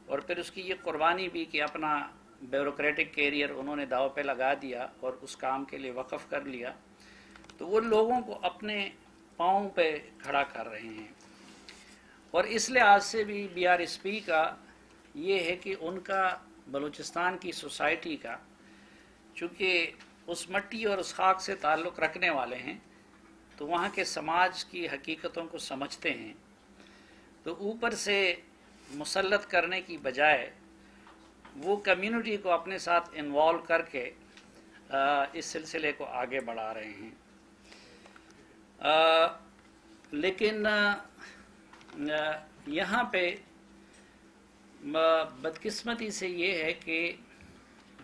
اور پھر اس کی یہ قربانی بھی کہ اپنا بیوروکریٹک کیریئر انہوں نے داؤ پہ لگا دیا اور اس کام کے لیے وقف کر لیا، تو وہ لوگوں کو اپنے پاؤں پہ کھڑا کر رہے ہیں۔ اور اس لحاظ سے بھی BRSP کا یہ ہے کہ ان کا بلوچستان کی سوسائٹی کا، چونکہ اس مٹی اور اس خاک سے تعلق رکھنے والے ہیں تو وہاں کے سماج کی حقیقتوں کو سمجھتے ہیں، تو اوپر سے مسلط کرنے کی بجائے وہ کمیونٹی کو اپنے ساتھ انوالو کر کے اس سلسلے کو آگے بڑھا رہے ہیں۔ لیکن یہاں پہ بدقسمتی سے یہ ہے کہ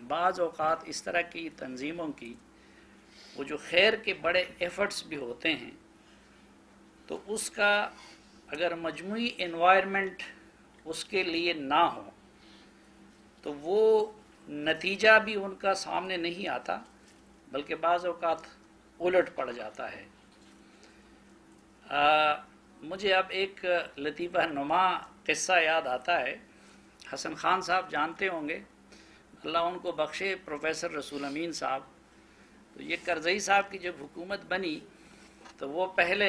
بعض اوقات اس طرح کی تنظیموں کی وہ جو خیر کے بڑے ایفرٹس بھی ہوتے ہیں تو اس کا اگر مجموعی انوائرمنٹ اس کے لیے نہ ہو تو وہ نتیجہ بھی ان کا سامنے نہیں آتا، بلکہ بعض اوقات الٹ پڑ جاتا ہے۔ مجھے اب ایک لطیفہ نما قصہ یاد آتا ہے۔ حسن خان صاحب جانتے ہوں گے، اللہ ان کو بخشے، پروفیسر رسول امین صاحب، تو یہ کرزئی صاحب کی جب حکومت بنی تو وہ پہلے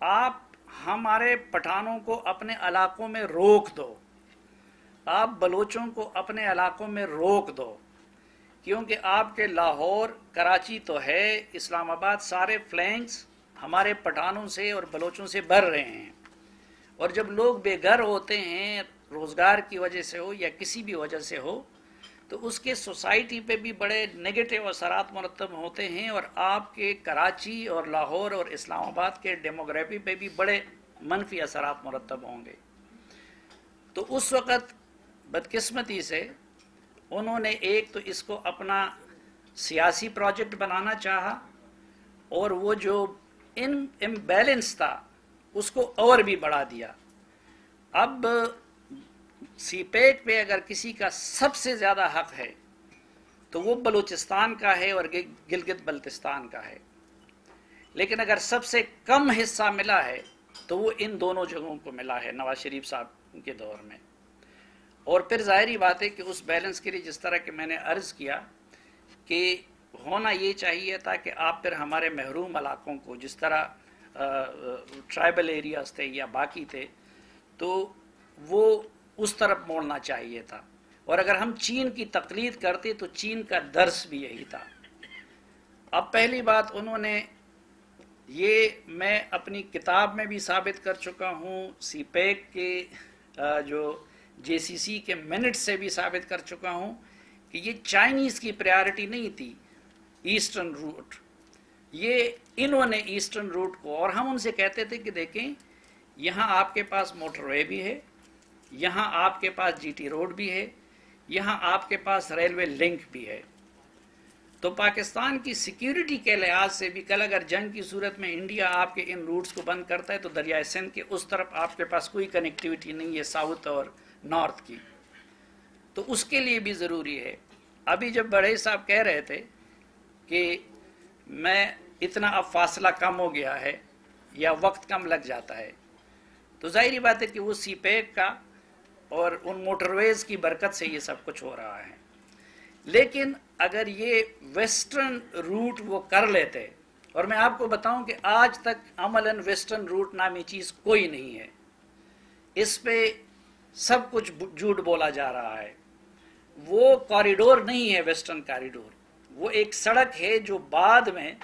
آپ ہمارے پٹھانوں کو اپنے علاقوں میں روک دو، آپ بلوچوں کو اپنے علاقوں میں روک دو، کیونکہ آپ کے لاہور، کراچی تو ہے، اسلام آباد، سارے فلینکس ہمارے پٹھانوں سے اور بلوچوں سے بھر رہے ہیں، اور جب لوگ بے گھر ہوتے ہیں روزگار کی وجہ سے ہو یا کسی بھی وجہ سے ہو تو اس کے سوسائٹی پہ بھی بڑے نگیٹو اثرات مرتب ہوتے ہیں، اور آپ کے کراچی اور لاہور اور اسلام آباد کے ڈیموگرافی پہ بھی بڑے منفی اثرات مرتب ہوں گے۔ تو اس وقت بدقسمتی سے انہوں نے ایک تو اس کو اپنا سیاسی پروجیکٹ بنانا چاہا، اور وہ جو امبیلنس تھا اس کو اور بھی بڑھا دیا۔ اب سی پیک پہ اگر کسی کا سب سے زیادہ حق ہے تو وہ بلوچستان کا ہے اور گلگت بلتستان کا ہے، لیکن اگر سب سے کم حصہ ملا ہے تو وہ ان دونوں جگہوں کو ملا ہے نواز شریف صاحب کے دور میں۔ اور پھر ظاہری بات ہے کہ اس بیلنس کے لیے جس طرح کہ میں نے عرض کیا کہ ہونا یہ چاہیے تھا کہ آپ پھر ہمارے محروم علاقوں کو، جس طرح ٹرائبل ایریاز تھے یا باقی تھے، تو وہ اس طرف موڑنا چاہیے تھا، اور اگر ہم چین کی تقلید کرتے تو چین کا درس بھی یہی تھا۔ اب پہلی بات انہوں نے، یہ میں اپنی کتاب میں بھی ثابت کر چکا ہوں، سی پیک کے جو جے سی سی کے منٹ سے بھی ثابت کر چکا ہوں کہ یہ چائنیز کی پریارٹی نہیں تھی ایسٹرن روٹ، یہ انہوں نے ایسٹرن روٹ کو، اور ہم ان سے کہتے تھے کہ دیکھیں یہاں آپ کے پاس موٹر وے بھی ہے، یہاں آپ کے پاس جی ٹی روڈ بھی ہے، یہاں آپ کے پاس ریلوے لنک بھی ہے، تو پاکستان کی سیکیورٹی کے لحاظ سے بھی کل اگر جنگ کی صورت میں انڈیا آپ کے ان روٹس کو بند کرتا ہے تو دریائے سندھ کے اس طرف آپ کے پاس کوئی کنیکٹیویٹی نہیں ہے ساؤتھ اور نارتھ کی، تو اس کے لیے بھی ضروری ہے۔ ابھی جب بڑھئی صاحب کہہ رہے تھے کہ میں اتنا اب فاصلہ کم ہو گیا ہے یا وقت کم لگ جاتا ہے، تو ظاہری بات ہے کہ وہ سی پیک کا اور ان موٹر ویز کی برکت سے یہ سب کچھ ہو رہا ہے، لیکن اگر یہ ویسٹرن روٹ وہ کر لیتے، اور میں آپ کو بتاؤں کہ آج تک عملاً ویسٹرن روٹ نامی چیز کوئی نہیں ہے، اس پہ سب کچھ جھوٹ بولا جا رہا ہے، وہ کوریڈور نہیں ہے ویسٹرن کوریڈور، وہ ایک سڑک ہے جو بعد میں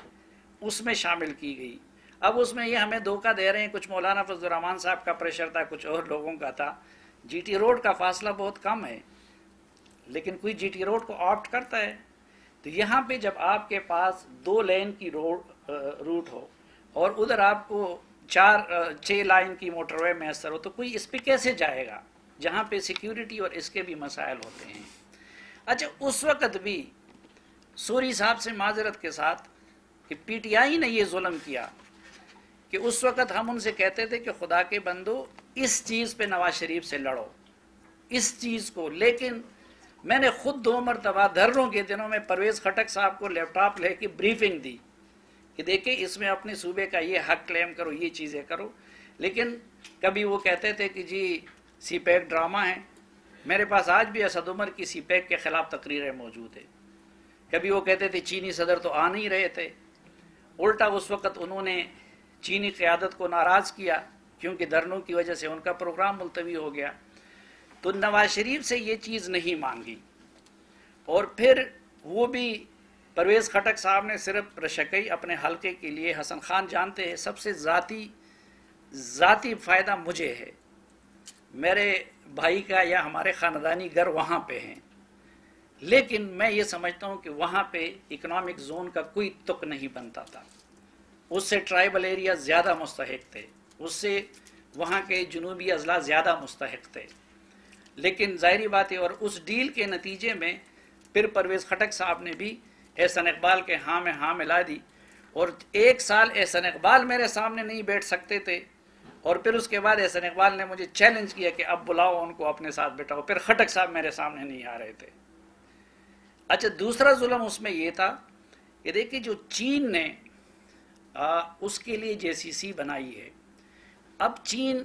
اس میں شامل کی گئی۔ اب اس میں یہ ہمیں دھوکہ دے رہے ہیں، کچھ مولانا فضل الرحمان صاحب کا پریشر تھا، کچھ اور لوگوں کا تھا، جی ٹی روڈ کا فاصلہ بہت کم ہے، لیکن کوئی جی ٹی روڈ کو آپٹ کرتا ہے، تو یہاں پہ جب آپ کے پاس 2 لین کی روٹ ہو اور ادھر آپ کو 6 لائن کی موٹر وے میسر ہو، تو کوئی اس پہ کیسے جائے گا جہاں پہ سیکیورٹی اور اس کے بھی مسائل ہوتے ہیں۔ اچھا، اس وقت بھی سوری صاحب سے معذرت کے ساتھ کہ پی ٹی آئی نے یہ ظلم کیا کہ اس وقت ہم ان سے کہتے تھے کہ خدا کے بندو اس چیز پہ نواز شریف سے لڑو، اس چیز کو، لیکن میں نے خود 2 مرتبہ دھرنوں کے دنوں میں پرویز خٹک صاحب کو لیپ ٹاپ لے کے بریفنگ دی کہ دیکھیں اس میں اپنے صوبے کا یہ حق کلیم کرو، یہ چیزیں کرو، لیکن کبھی وہ کہتے تھے کہ جی سی پیک ڈرامہ ہے۔ میرے پاس آج بھی اسد عمر کی سی پیک کے خلاف تقریریں موجود ہیں۔ کبھی وہ کہتے تھے چینی صدر تو آ نہیں رہے تھے، الٹا اس وقت انہوں نے چینی قیادت کو ناراض کیا کیونکہ دھرنوں کی وجہ سے ان کا پروگرام ملتوی ہو گیا، تو نواز شریف سے یہ چیز نہیں مانگی، اور پھر وہ بھی پرویز خٹک صاحب نے صرف رشکئی اپنے حلقے کے لیے، حسن خان جانتے ہیں سب سے ذاتی فائدہ مجھے ہے، میرے بھائی کا یا ہمارے خاندانی گھر وہاں پہ ہیں، لیکن میں یہ سمجھتا ہوں کہ وہاں پہ اکنامک زون کا کوئی تک نہیں بنتا تھا، اس سے ٹرائبل ایریا زیادہ مستحق تھے، اس سے وہاں کے جنوبی اضلاع زیادہ مستحق تھے، لیکن ظاہری بات ہے، اور اس ڈیل کے نتیجے میں پھر پرویز خٹک صاحب نے بھی احسن اقبال کے ہاں میں ہاں ملا دی، اور 1 سال احسن اقبال میرے سامنے نہیں بیٹھ سکتے تھے، اور پھر اس کے بعد احسن اقبال نے مجھے چیلنج کیا کہ اب بلاؤ ان کو اپنے ساتھ بٹھاؤ، پھر خٹک صاحب میرے سامنے نہیں آ رہے تھے۔ اچھا، دوسرا ظلم اس میں یہ تھا کہ دیکھیں جو چین نے اس کے لیے جے سی سی بنائی ہے، اب چین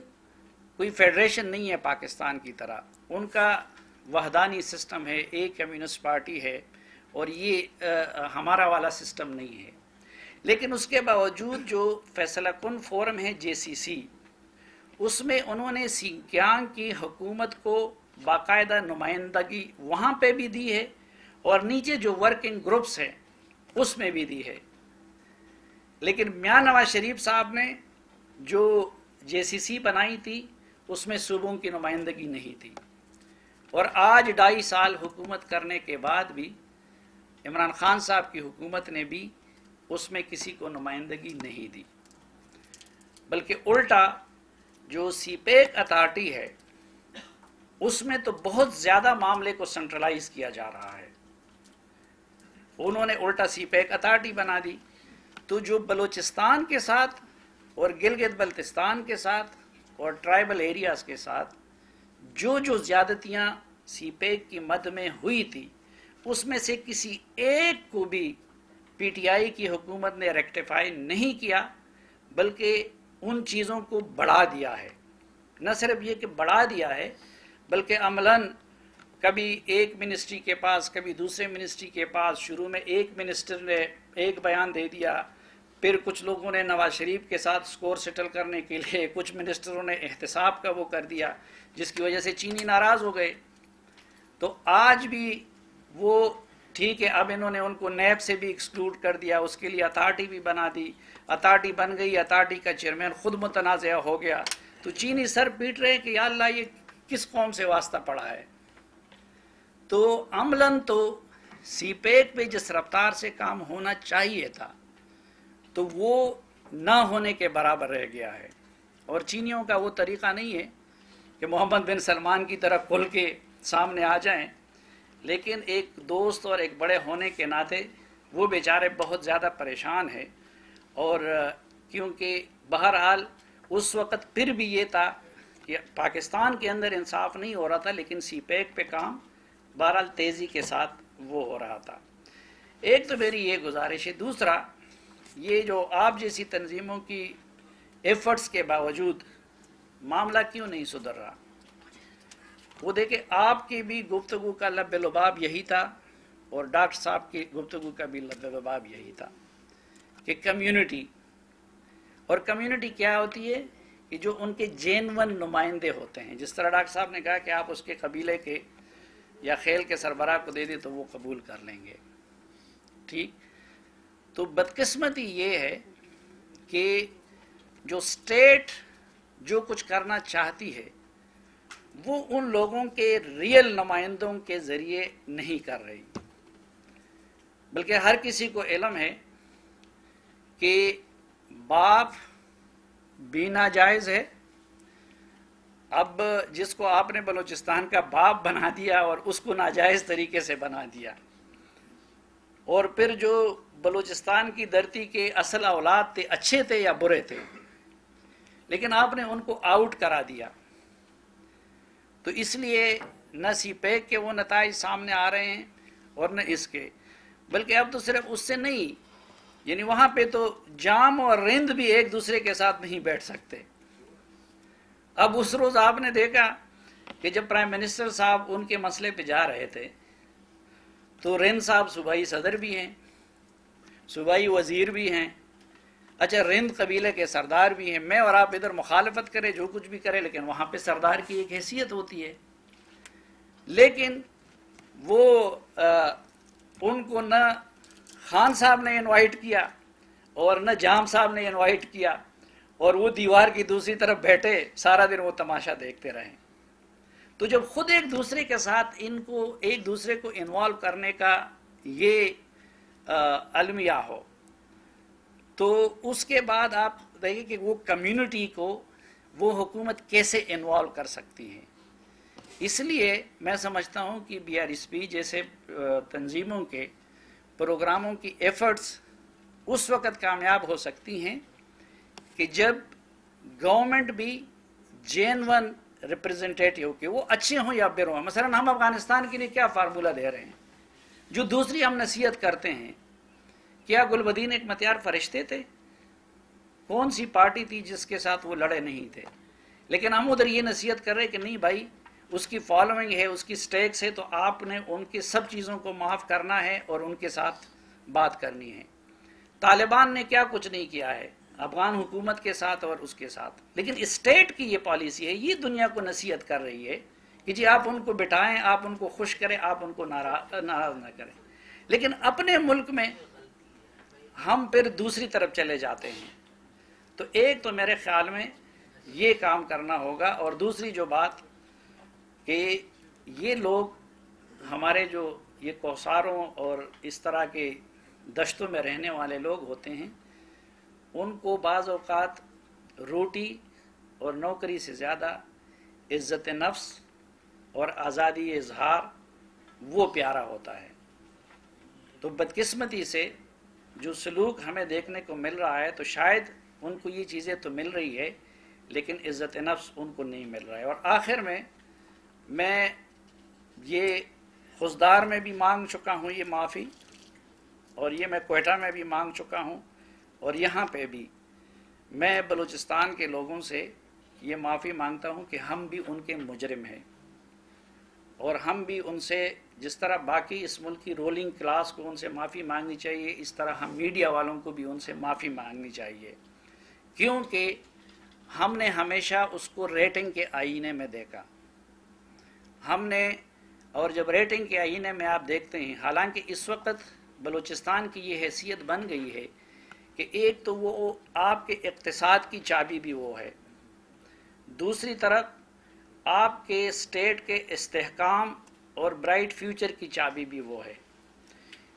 کوئی فیڈریشن نہیں ہے پاکستان کی طرح، ان کا وحدانی سسٹم ہے، ایک کمیونسٹ پارٹی ہے، اور یہ ہمارا والا سسٹم نہیں ہے، لیکن اس کے باوجود جو فیصلہ کن فورم ہے JCC، اس میں انہوں نے سنکیانگ کی حکومت کو باقاعدہ نمائندگی وہاں پہ بھی دی ہے اور نیچے جو ورکنگ گروپس ہیں اس میں بھی دی ہے. لیکن میاں نواز شریف صاحب نے جو JCC بنائی تھی اس میں صوبوں کی نمائندگی نہیں تھی، اور آج 2.5 سال حکومت کرنے کے بعد بھی عمران خان صاحب کی حکومت نے بھی اس میں کسی کو نمائندگی نہیں دی، بلکہ الٹا جو CPEC اتھارٹی ہے اس میں تو بہت زیادہ معاملے کو سینٹرلائز کیا جا رہا ہے. انہوں نے الٹا CPEC اتھارٹی بنا دی. تو جو بلوچستان کے ساتھ اور گلگت بلتستان کے ساتھ اور ٹرائبل ایریاز کے ساتھ جو زیادتیاں CPEC کی مد میں ہوئی تھی، اس میں سے کسی ایک کو بھی PTI کی حکومت نے ریکٹیفائی نہیں کیا، بلکہ ان چیزوں کو بڑھا دیا ہے. نہ صرف یہ کہ بڑھا دیا ہے، بلکہ عملاً کبھی ایک منسٹری کے پاس کبھی دوسرے منسٹری کے پاس، شروع میں ایک منسٹر نے ایک بیان دے دیا، پھر کچھ لوگوں نے نواز شریف کے ساتھ سکور سیٹل کرنے کے لیے کچھ منسٹروں نے احتساب کا وہ کر دیا، جس کی وجہ سے چینی ناراض ہو گئے. تو آج بھی وہ ٹھیک ہے، اب انہوں نے ان کو نیب سے بھی ایکسکلوڈ کر دیا، اس کے لیے اتھارٹی بھی بنا دی. اتھارٹی بن گئی، اتھارٹی کا چیئرمین خود متنازع ہو گیا. تو چینی سر پیٹ رہے کہ یا اللہ یہ کس قوم سے واسطہ پڑا ہے. تو عملاً تو CPEC پہ جس رفتار سے کام ہونا چاہیے تھا تو وہ نہ ہونے کے برابر رہ گیا ہے. اور چینیوں کا وہ طریقہ نہیں ہے کہ محمد بن سلمان کی طرح کھل کے سامنے آ جائیں، لیکن ایک دوست اور ایک بڑے ہونے کے ناطے وہ بیچارے بہت زیادہ پریشان ہیں. اور کیونکہ بہرحال اس وقت پھر بھی یہ تھا کہ پاکستان کے اندر انصاف نہیں ہو رہا تھا، لیکن CPEC پہ کام بہرحال تیزی کے ساتھ وہ ہو رہا تھا. ایک تو میری یہ گزارش ہے. دوسرا، یہ جو آپ جیسی تنظیموں کی ایفرٹس کے باوجود معاملہ کیوں نہیں سدھر رہا؟ وہ دیکھیں، آپ کی بھی گفتگو کا لب لباب یہی تھا اور ڈاکٹر صاحب کی گفتگو کا بھی لب لباب یہی تھا کہ کمیونٹی، اور کمیونٹی کیا ہوتی ہے کہ جو ان کے جینون نمائندے ہوتے ہیں. جس طرح ڈاکٹر صاحب نے کہا کہ آپ اس کے قبیلے کے یا خیل کے سربراہ کو دے دیں تو وہ قبول کر لیں گے. ٹھیک. تو بدقسمتی یہ ہے کہ جو اسٹیٹ جو کچھ کرنا چاہتی ہے وہ ان لوگوں کے ریئل نمائندوں کے ذریعے نہیں کر رہی، بلکہ ہر کسی کو علم ہے کہ باپ بھی ناجائز ہے. اب جس کو آپ نے بلوچستان کا باپ بنا دیا اور اس کو ناجائز طریقے سے بنا دیا، اور پھر جو بلوچستان کی دھرتی کے اصل اولاد تھے، اچھے تھے یا برے تھے، لیکن آپ نے ان کو آؤٹ کرا دیا. تو اس لیے نہ CPEC کے وہ نتائج سامنے آ رہے ہیں اور نہ اس کے، بلکہ اب تو صرف اس سے نہیں، یعنی وہاں پہ تو جام اور رند بھی ایک دوسرے کے ساتھ نہیں بیٹھ سکتے. اب اس روز آپ نے دیکھا کہ جب پرائم منسٹر صاحب ان کے مسئلے پہ جا رہے تھے تو رند صاحب صوبائی صدر بھی ہیں، صوبائی وزیر بھی ہیں، اچھا رند قبیلے کے سردار بھی ہیں. میں اور آپ ادھر مخالفت کریں جو کچھ بھی کریں، لیکن وہاں پہ سردار کی ایک حیثیت ہوتی ہے. لیکن وہ ان کو نہ خان صاحب نے انوائٹ کیا اور نہ جام صاحب نے انوائٹ کیا، اور وہ دیوار کی دوسری طرف بیٹھے سارا دن وہ تماشا دیکھتے رہے. تو جب خود ایک دوسرے کے ساتھ ان کو ایک دوسرے کو انوالو کرنے کا یہ المیہ ہو، تو اس کے بعد آپ دیکھیں کہ وہ کمیونٹی کو وہ حکومت کیسے انوالو کر سکتی ہے. اس لیے میں سمجھتا ہوں کہ BRSP جیسے تنظیموں کے پروگراموں کی ایفرٹس اس وقت کامیاب ہو سکتی ہیں کہ جب گورنمنٹ بھی جینون ریپرزنٹیٹیو کے وہ اچھے ہوں یا برے ہوں. مثلا ہم افغانستان کے لیے کیا فارمولہ دے رہے ہیں، جو دوسری ہم نصیحت کرتے ہیں. کیا گلبدین ایک متیار فرشتے تھے؟ کون سی پارٹی تھی جس کے ساتھ وہ لڑے نہیں تھے؟ لیکن ہم ادھر یہ نصیحت کر رہے کہ نہیں بھائی، اس کی فالوئنگ ہے، اس کی سٹیکس ہے، تو آپ نے ان کی سب چیزوں کو معاف کرنا ہے اور ان کے ساتھ بات کرنی ہے. طالبان نے کیا کچھ نہیں کیا ہے افغان حکومت کے ساتھ اور اس کے ساتھ، لیکن اسٹیٹ کی یہ پالیسی ہے، یہ دنیا کو نصیحت کر رہی ہے کہ جی آپ ان کو بٹھائیں، آپ ان کو خوش کریں، آپ ان کو ناراض نہ کریں، لیکن اپنے ملک میں ہم پھر دوسری طرف چلے جاتے ہیں۔ تو ایک تو میرے خیال میں یہ کام کرنا ہوگا، اور دوسری جو بات کہ یہ لوگ ہمارے جو یہ کوساروں اور اس طرح کے دشتوں میں رہنے والے لوگ ہوتے ہیں، ان کو بعض اوقات روٹی اور نوکری سے زیادہ عزت نفس اور آزادی اظہار وہ پیارا ہوتا ہے۔ تو بدقسمتی سے جو سلوک ہمیں دیکھنے کو مل رہا ہے، تو شاید ان کو یہ چیزیں تو مل رہی ہے لیکن عزت نفس ان کو نہیں مل رہا ہے۔ اور آخر میں یہ خضدار میں بھی مانگ چکا ہوں یہ معافی، اور یہ میں کوئٹہ میں بھی مانگ چکا ہوں، اور یہاں پہ بھی میں بلوچستان کے لوگوں سے یہ معافی مانگتا ہوں کہ ہم بھی ان کے مجرم ہیں، اور ہم بھی ان سے جس طرح باقی اس ملک کی رولنگ کلاس کو ان سے معافی مانگنی چاہیے، اس طرح ہم میڈیا والوں کو بھی ان سے معافی مانگنی چاہیے، کیونکہ ہم نے ہمیشہ اس کو ریٹنگ کے آئینے میں دیکھا۔ ہم نے، اور جب ریٹنگ کے آئینے میں آپ دیکھتے ہیں، حالانکہ اس وقت بلوچستان کی یہ حیثیت بن گئی ہے کہ ایک تو وہ آپ کے اقتصاد کی چابی بھی وہ ہے، دوسری طرف آپ کے اسٹیٹ کے استحکام اور برائٹ فیوچر کی چابی بھی وہ ہے،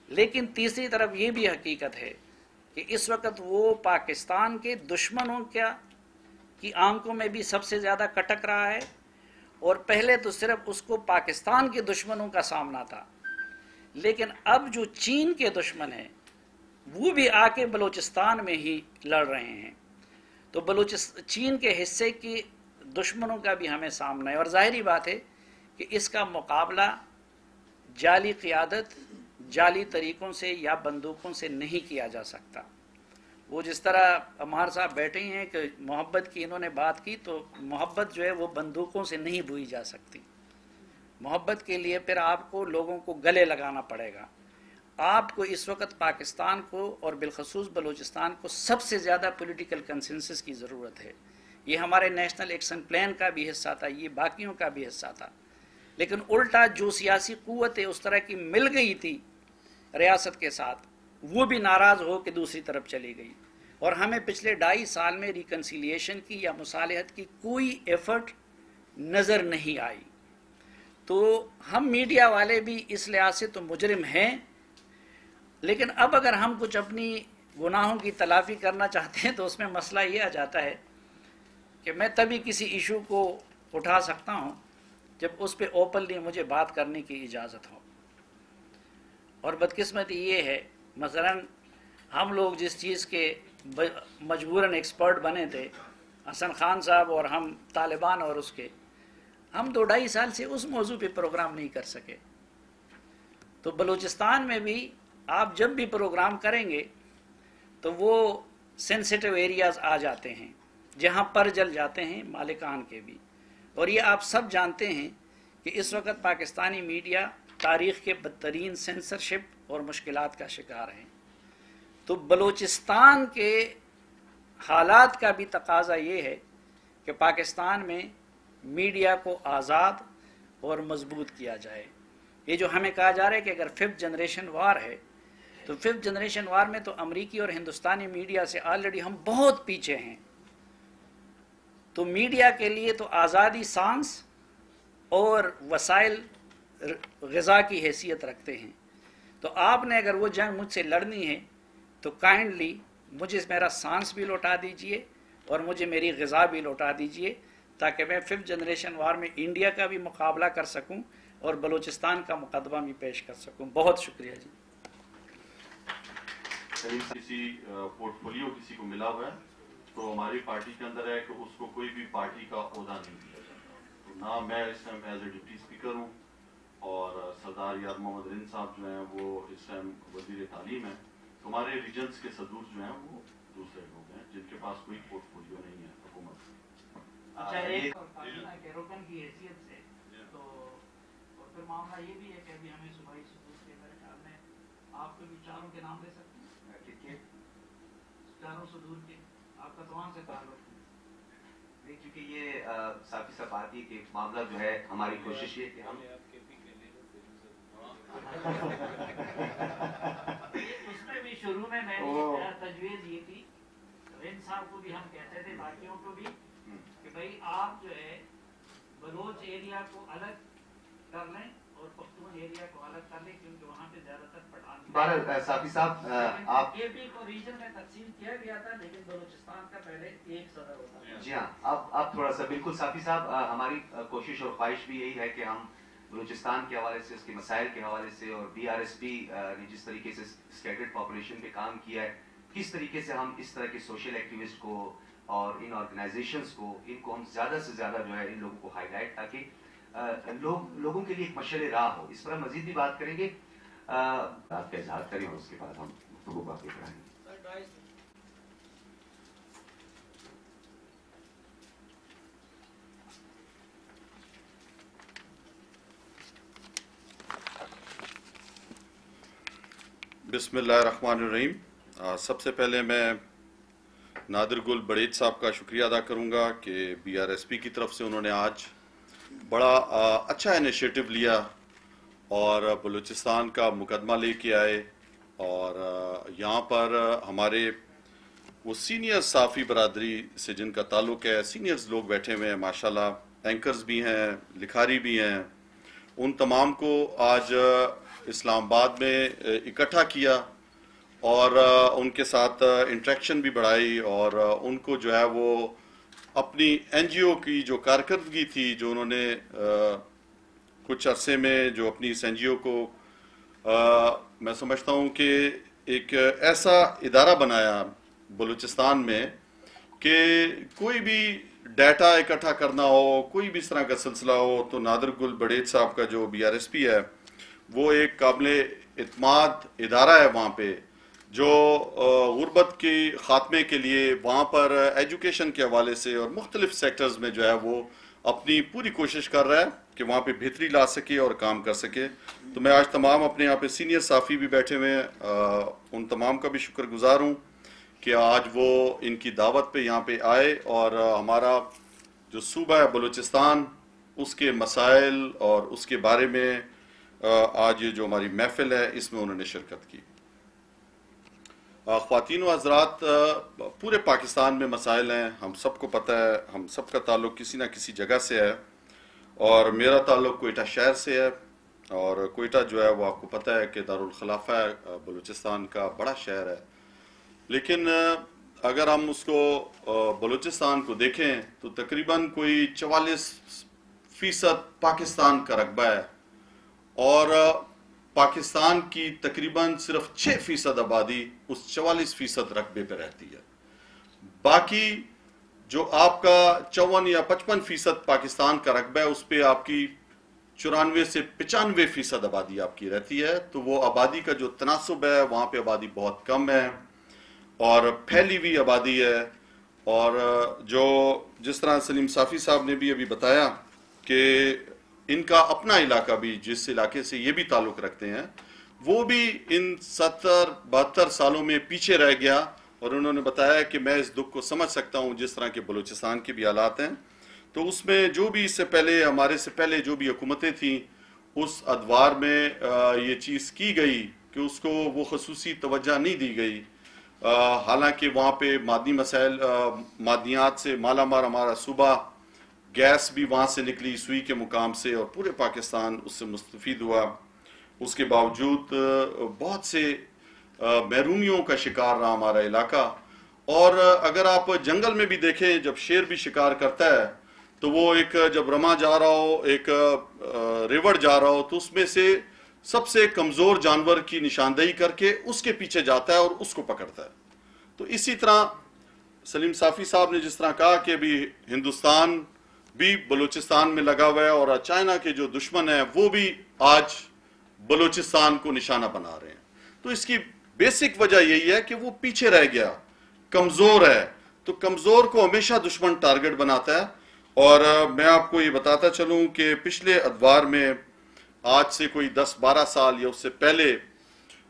لیکن تیسری طرف یہ بھی حقیقت ہے کہ اس وقت وہ پاکستان کے دشمنوں کی آنکھوں میں بھی سب سے زیادہ کٹک رہا ہے، اور پہلے تو صرف اس کو پاکستان کے دشمنوں کا سامنا تھا، لیکن اب جو چین کے دشمن ہیں وہ بھی آ کے بلوچستان میں ہی لڑ رہے ہیں، تو چین کے حصے کی دشمنوں کا بھی ہمیں سامنا ہے، اور ظاہری بات ہے کہ اس کا مقابلہ جعلی قیادت، جعلی طریقوں سے یا بندوقوں سے نہیں کیا جا سکتا۔ وہ جس طرح عمار صاحب بیٹھے ہیں کہ محبت کی انہوں نے بات کی، تو محبت جو ہے وہ بندوقوں سے نہیں بوئی جا سکتی، محبت کے لیے پھر آپ کو لوگوں کو گلے لگانا پڑے گا۔ آپ کو اس وقت پاکستان کو اور بالخصوص بلوچستان کو سب سے زیادہ پولیٹیکل کنسنسس کی ضرورت ہے۔ یہ ہمارے نیشنل ایکشن پلان کا بھی حصہ تھا، یہ باقیوں کا بھی حصہ تھا، لیکن الٹا جو سیاسی قوتیں اس طرح کی مل گئی تھی ریاست کے ساتھ، وہ بھی ناراض ہو کے دوسری طرف چلی گئی، اور ہمیں پچھلے 2.5 سال میں ریکنسیلیشن کی یا مصالحت کی کوئی ایفرٹ نظر نہیں آئی۔ تو ہم میڈیا والے بھی اس لحاظ سے تو مجرم ہیں، لیکن اب اگر ہم کچھ اپنی گناہوں کی تلافی کرنا چاہتے ہیں تو اس میں مسئلہ یہ آ جاتا ہے کہ میں تبھی کسی ایشو کو اٹھا سکتا ہوں جب اس پہ اوپنلی مجھے بات کرنے کی اجازت ہو، اور بدقسمتی یہ ہے مثلا ہم لوگ جس چیز کے مجبوراً ایکسپرٹ بنے تھے، حسن خان صاحب اور ہم طالبان اور اس کے، ہم 2-2.5 سال سے اس موضوع پہ پروگرام نہیں کر سکے۔ تو بلوچستان میں بھی آپ جب بھی پروگرام کریں گے تو وہ سینسیٹیو ایریاز آ جاتے ہیں جہاں پر جل جاتے ہیں مالکان کے بھی، اور یہ آپ سب جانتے ہیں کہ اس وقت پاکستانی میڈیا تاریخ کے بدترین سینسرشپ اور مشکلات کا شکار ہیں۔ تو بلوچستان کے حالات کا بھی تقاضا یہ ہے کہ پاکستان میں میڈیا کو آزاد اور مضبوط کیا جائے۔ یہ جو ہمیں کہا جا رہا ہے کہ اگر 5th جنریشن وار ہے، تو 5th جنریشن وار میں تو امریکی اور ہندوستانی میڈیا سے آلریڈی ہم بہت پیچھے ہیں۔ تو میڈیا کے لیے تو آزادی سانس اور وسائل غذا کی حیثیت رکھتے ہیں۔ تو آپ نے اگر وہ جنگ مجھ سے لڑنی ہے تو کائنڈلی مجھے میرا سانس بھی لوٹا دیجئے اور مجھے میری غذا بھی لوٹا دیجئے، تاکہ میں 5th جنریشن وار میں انڈیا کا بھی مقابلہ کر سکوں اور بلوچستان کا مقدمہ بھی پیش کر سکوں۔ بہت شکریہ جی۔ کسی پورٹ فولیو کسی کو ملا ہوا ہے تو ہماری پارٹی کے اندر ہے کہ اس کو کوئی بھی پارٹی کا عہدہ نہیں دیا جاتا۔ تو نہ میں اس time as a deputy speaker ہوں، اور سردار یار محمد رین صاحب جو ہیں وہ اس ٹائم وزیر تعلیم ہیں۔ ہمارے ریجنس کے صدور جو ہیں وہ دوسرے لوگ ہیں جن کے پاس کوئی پورٹ فولیو نہیں ہے حکومت سے۔ اچھا، ایک رکن کی حیثیت سے تو، اور پھر معاملہ یہ بھی ہے کہ ابھی ہمیں صوبائی صدور کے میرے خیال میں آپ کو بھی چاروں کے نام لے سکتے ہیں، جانوں سے دور کے آپ کا تمام سے تعلق ہے. کیونکہ یہ صافی صاحب بات یہ کہ معاملہ جو ہے ہماری کوشش یہ کہ ہم اس میں بھی شروع میں نے تجویز یہ تھی، رین صاحب کو بھی ہم کہتے تھے، باقیوں کو بھی، کہ بھائی آپ جو ہے بلوچ ایریا کو الگ کر لیں اور پختون ایریا کو الگ کر لیں، کیونکہ وہاں پہ زیادہ تر پٹھان. صافی صاحب آپ کے پی کو ریجن میں تقسیم کیا گیا تھا، لیکن بلوچستان کا پہلے ایک صدر ہوتا ہے. جی ہاں، اب تھوڑا سا بالکل صافی صاحب، ہماری کوشش اور خواہش بھی یہی ہے کہ ہم بلوچستان کے حوالے سے، اس کے مسائل کے حوالے سے، اور BRSP نے جس طریقے سے اسکیٹرڈ پاپولیشن پہ کام کیا ہے، کس طریقے سے ہم اس طرح کے سوشل ایکٹیوسٹ کو اور ان آرگنائزیشنز کو، ان کو ہم زیادہ سے زیادہ جو ہے ان لوگوں کو ہائی لائٹ، تاکہ لوگوں کے لیے ایک مشعل راہ ہو. اس پر ہم مزید بھی بات کریں گے. آپ کا اظہار کریں اور اس کے بعد ہم گفتگو باقی کرائیں گے. بسم اللہ الرحمن الرحیم. سب سے پہلے میں نادر گل بڑیچ صاحب کا شکریہ ادا کروں گا کہ BRSP کی طرف سے انہوں نے آج بڑا اچھا انیشیٹو لیا اور بلوچستان کا مقدمہ لے کے آئے، اور یہاں پر ہمارے وہ سینئر صحافی برادری سے جن کا تعلق ہے، سینئرز لوگ بیٹھے ہوئے ہیں ماشاءاللہ، اینکرز بھی ہیں، لکھاری بھی ہیں، ان تمام کو آج اسلام آباد میں اکٹھا کیا اور ان کے ساتھ انٹریکشن بھی بڑھائی، اور ان کو جو ہے وہ اپنی NGO کی جو کارکردگی تھی، جو انہوں نے کچھ عرصے میں جو اپنی اس NGO کو میں سمجھتا ہوں کہ ایک ایسا ادارہ بنایا بلوچستان میں کہ کوئی بھی ڈیٹا اکٹھا کرنا ہو، کوئی بھی اس طرح کا سلسلہ ہو، تو نادر گل بڑیچ صاحب کا جو BRSP ہے وہ ایک قابل اعتماد ادارہ ہے وہاں پہ، جو غربت کے خاتمے کے لیے وہاں پر ایجوکیشن کے حوالے سے اور مختلف سیکٹرز میں جو ہے وہ اپنی پوری کوشش کر رہا ہے کہ وہاں پہ بہتری لا سکے اور کام کر سکے. تو میں آج تمام اپنے یہاں پہ سینئر صحافی بھی بیٹھے ہوئے ہیں، ان تمام کا بھی شکر گزار ہوں کہ آج وہ ان کی دعوت پہ یہاں پہ آئے، اور ہمارا جو صوبہ ہے بلوچستان، اس کے مسائل اور اس کے بارے میں آج یہ جو ہماری محفل ہے اس میں انہوں نے شرکت کی. خواتین و حضرات، پورے پاکستان میں مسائل ہیں، ہم سب کو پتہ ہے، ہم سب کا تعلق کسی نہ کسی جگہ سے ہے، اور میرا تعلق کوئٹہ شہر سے ہے، اور کوئٹہ جو ہے وہ آپ کو پتہ ہے کہ دارالخلافہ ہے، بلوچستان کا بڑا شہر ہے. لیکن اگر ہم اس کو بلوچستان کو دیکھیں تو تقریباً کوئی 44% پاکستان کا رقبہ ہے، اور پاکستان کی تقریباً صرف 6% آبادی اس 44% رقبے پہ رہتی ہے. باقی جو آپ کا 54 یا 55% پاکستان کا رقبہ ہے، اس پہ آپ کی 94 سے 95% آبادی آپ کی رہتی ہے. تو وہ آبادی کا جو تناسب ہے، وہاں پہ آبادی بہت کم ہے اور پھیلی ہوئی آبادی ہے. اور جو جس طرح سلیم صافی صاحب نے بھی ابھی بتایا کہ ان کا اپنا علاقہ بھی، جس علاقے سے یہ بھی تعلق رکھتے ہیں، وہ بھی ان 70-72 سالوں میں پیچھے رہ گیا، اور انہوں نے بتایا کہ میں اس دکھ کو سمجھ سکتا ہوں جس طرح کے بلوچستان کے بھی حالات ہیں. تو اس میں جو بھی اس سے پہلے، ہمارے سے پہلے جو بھی حکومتیں تھیں، اس ادوار میں یہ چیز کی گئی کہ اس کو وہ خصوصی توجہ نہیں دی گئی. حالانکہ وہاں پہ معدنی مسائل، معدنیات سے مالا مال ہمارا صوبہ، گیس بھی وہاں سے نکلی سوئی کے مقام سے، اور پورے پاکستان اس سے مستفید ہوا. اس کے باوجود بہت سے محرومیوں کا شکار رہا ہمارا علاقہ. اور اگر آپ جنگل میں بھی دیکھیں، جب شیر بھی شکار کرتا ہے تو وہ ایک جب رما جا رہا ہو، ایک ریوڑ جا رہا ہو، تو اس میں سے سب سے کمزور جانور کی نشاندہی کر کے اس کے پیچھے جاتا ہے اور اس کو پکڑتا ہے. تو اسی طرح سلیم صافی صاحب نے جس طرح کہا کہ ابھی ہندوستان بھی بلوچستان میں لگا ہوا ہے، اور چائنا کے جو دشمن ہیں وہ بھی آج بلوچستان کو نشانہ بنا رہے ہیں. تو اس کی بیسک وجہ یہی ہے کہ وہ پیچھے رہ گیا، کمزور ہے. تو کمزور کو ہمیشہ دشمن ٹارگٹ بناتا ہے. اور میں آپ کو یہ بتاتا چلوں کہ پچھلے ادوار میں، آج سے کوئی 10-12 سال یا اس سے پہلے،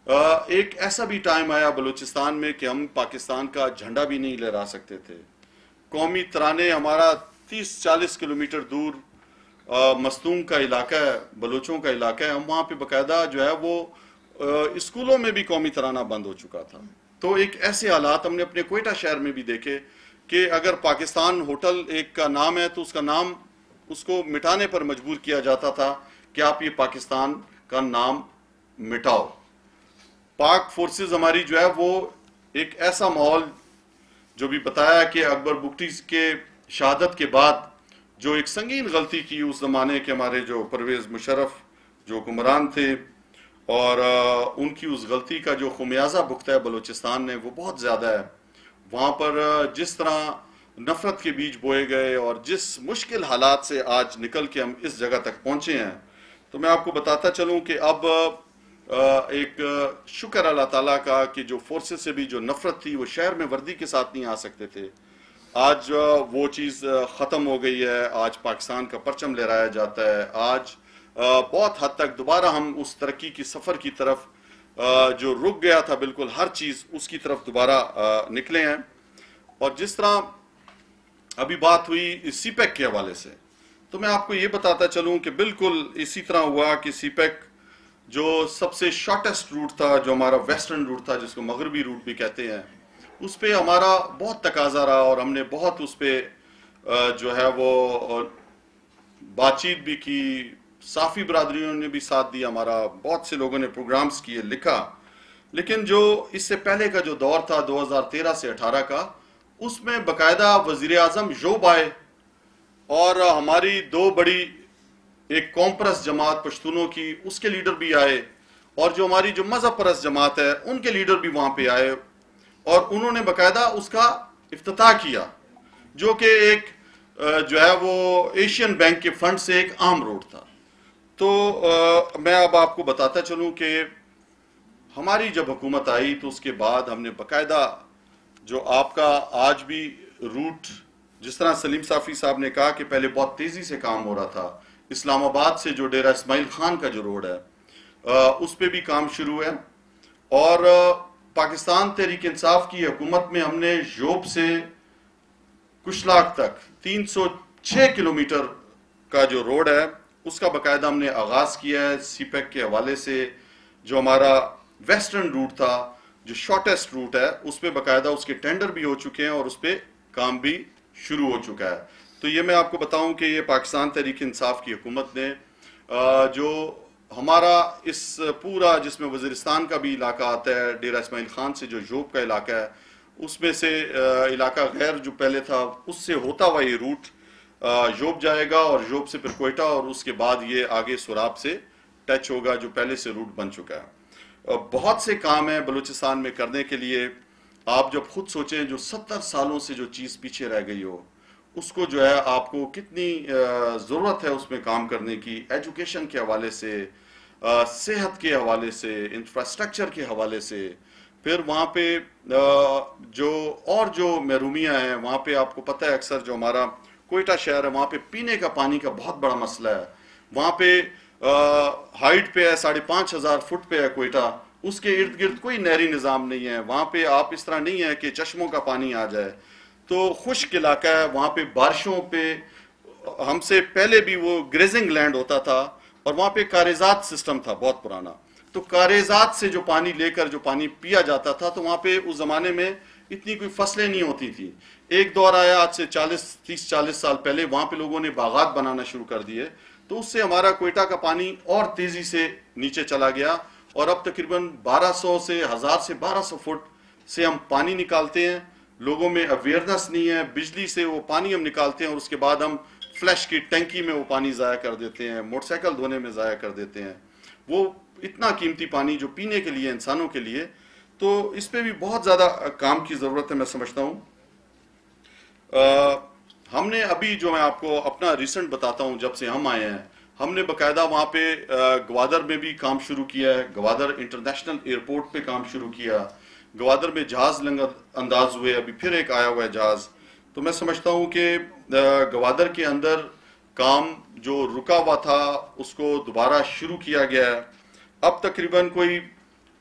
ایک ایسا بھی ٹائم آیا بلوچستان میں کہ ہم پاکستان کا جھنڈا بھی نہیں لہرا سکتے تھے. قومی ترانے ہمارا 30-40 کلومیٹر دور مستونگ کا علاقہ ہے, بلوچوں کا علاقہ ہے, ہم وہاں پہ باقاعدہ جو ہے وہ اسکولوں میں بھی قومی ترانہ بند ہو چکا تھا. تو ایک ایسے حالات ہم نے اپنے کوئٹہ شہر میں بھی دیکھے کہ اگر پاکستان ہوٹل ایک کا نام ہے تو اس کا نام اس کو مٹانے پر مجبور کیا جاتا تھا کہ آپ یہ پاکستان کا نام مٹاؤ. پاک فورسز ہماری جو ہے وہ ایک ایسا ماحول جو بھی بتایا کہ اکبر بگٹی کے شہادت کے بعد جو ایک سنگین غلطی کی اس زمانے کے ہمارے جو پرویز مشرف جو حکمران تھے, اور ان کی اس غلطی کا جو خمیازہ بھگتا ہے بلوچستان نے وہ بہت زیادہ ہے. وہاں پر جس طرح نفرت کے بیج بوئے گئے اور جس مشکل حالات سے آج نکل کے ہم اس جگہ تک پہنچے ہیں, تو میں آپ کو بتاتا چلوں کہ اب ایک شکر اللہ تعالیٰ کا کہ جو فورسز سے بھی جو نفرت تھی وہ شہر میں وردی کے ساتھ نہیں آ سکتے تھے, آج وہ چیز ختم ہو گئی ہے. آج پاکستان کا پرچم لہرایا جاتا ہے. آج بہت حد تک دوبارہ ہم اس ترقی کی سفر کی طرف جو رک گیا تھا بالکل ہر چیز اس کی طرف دوبارہ نکلے ہیں. اور جس طرح ابھی بات ہوئی سی پیک کے حوالے سے, تو میں آپ کو یہ بتاتا چلوں کہ بالکل اسی طرح ہوا کہ سی پیک جو سب سے شارٹیسٹ روٹ تھا, جو ہمارا ویسٹرن روٹ تھا جس کو مغربی روٹ بھی کہتے ہیں, اس پہ ہمارا بہت تقاضا رہا اور ہم نے بہت اس پہ جو ہے وہ بات چیت بھی کی. صافی برادریوں نے بھی ساتھ دیا ہمارا, بہت سے لوگوں نے پروگرامز کیے, لکھا. لیکن جو اس سے پہلے کا جو دور تھا 2013 سے 18 کا, اس میں باقاعدہ وزیر اعظم یوب آئے اور ہماری دو بڑی ایک قوم پرست جماعت پشتونوں کی اس کے لیڈر بھی آئے, اور جو ہماری جو مذہب پرست جماعت ہے ان کے لیڈر بھی وہاں پہ آئے, اور انہوں نے باقاعدہ اس کا افتتاح کیا, جو کہ ایک جو ہے وہ ایشین بینک کے فنڈ سے ایک عام روڈ تھا. تو میں اب آپ کو بتاتا چلوں کہ ہماری جب حکومت آئی تو اس کے بعد ہم نے باقاعدہ جو آپ کا آج بھی روٹ, جس طرح سلیم صافی صاحب نے کہا کہ پہلے بہت تیزی سے کام ہو رہا تھا, اسلام آباد سے جو ڈیرہ اسماعیل خان کا جو روڈ ہے اس پہ بھی کام شروع ہے. اور پاکستان تحریک انصاف کی حکومت میں ہم نے یوب سے کشلاک تک 306 کلومیٹر کا جو روڈ ہے اس کا باقاعدہ ہم نے آغاز کیا ہے. سی پیک کے حوالے سے جو ہمارا ویسٹرن روٹ تھا, جو شارٹیسٹ روٹ ہے, اس پہ باقاعدہ اس کے ٹینڈر بھی ہو چکے ہیں اور اس پہ کام بھی شروع ہو چکا ہے. تو یہ میں آپ کو بتاؤں کہ یہ پاکستان تحریک انصاف کی حکومت نے جو ہمارا اس پورا جس میں وزیرستان کا بھی علاقہ آتا ہے, ڈیرہ اسماعیل خان سے جو یوب کا علاقہ ہے, اس میں سے علاقہ غیر جو پہلے تھا اس سے ہوتا ہوا یہ روٹ یوب جائے گا, اور یوب سے پھر کوئٹہ, اور اس کے بعد یہ آگے سوراب سے ٹچ ہوگا جو پہلے سے روٹ بن چکا ہے. بہت سے کام ہیں بلوچستان میں کرنے کے لیے. آپ جب خود سوچیں جو 70 سالوں سے جو چیز پیچھے رہ گئی ہو, اس کو جو ہے آپ کو کتنی ضرورت ہے اس میں کام کرنے کی, ایجوکیشن کے حوالے سے, صحت کے حوالے سے, انفراسٹرکچر کے حوالے سے. پھر وہاں پہ جو اور جو محرومیاں ہیں وہاں پہ آپ کو پتہ ہے اکثر جو ہمارا کوئٹہ شہر ہے وہاں پہ پینے کا پانی کا بہت بڑا مسئلہ ہے. وہاں پہ ہائٹ پہ ہے 5,500 فٹ پہ ہے کوئٹہ, اس کے ارد گرد کوئی نہری نظام نہیں ہے. وہاں پہ آپ اس طرح نہیں ہے کہ چشموں کا پانی آ جائے, تو خشک علاقہ ہے. وہاں پہ بارشوں پہ ہم سے پہلے بھی وہ گریزنگ لینڈ ہوتا تھا, اور وہاں پہ کاریزات سسٹم تھا بہت پرانا. تو کاریزات سے جو پانی لے کر جو پانی پیا جاتا تھا, تو وہاں پہ اس زمانے میں اتنی کوئی فصلیں نہیں ہوتی تھی. ایک دور آیا آج سے 30-40 سال پہلے, وہاں پہ لوگوں نے باغات بنانا شروع کر دیے, تو اس سے ہمارا کوئٹہ کا پانی اور تیزی سے نیچے چلا گیا, اور اب تقریباً 1200 سے 1000 سے 1200 فٹ سے ہم پانی نکالتے ہیں. لوگوں میں اویئرنس نہیں ہے. بجلی سے وہ پانی ہم نکالتے ہیں اور اس کے بعد ہم فلیش کی ٹینکی میں وہ پانی ضائع کر دیتے ہیں, موٹر سائیکل دھونے میں ضائع کر دیتے ہیں. وہ اتنا قیمتی پانی جو پینے کے لیے انسانوں کے لیے, تو اس پہ بھی بہت زیادہ کام کی ضرورت ہے میں سمجھتا ہوں. ہم نے ابھی جو میں آپ کو اپنا ریسنٹ بتاتا ہوں, جب سے ہم آئے ہیں ہم نے باقاعدہ وہاں پہ گوادر میں بھی کام شروع کیا ہے. گوادر انٹرنیشنل ایئرپورٹ پہ کام شروع کیا. گوادر میں جہاز لنگر انداز ہوئے, ابھی پھر ایک آیا ہوا ہے جہاز. تو میں سمجھتا ہوں کہ گوادر کے اندر کام جو رکا ہوا تھا اس کو دوبارہ شروع کیا گیا ہے. اب تقریباً کوئی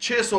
600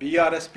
BRSP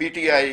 PTI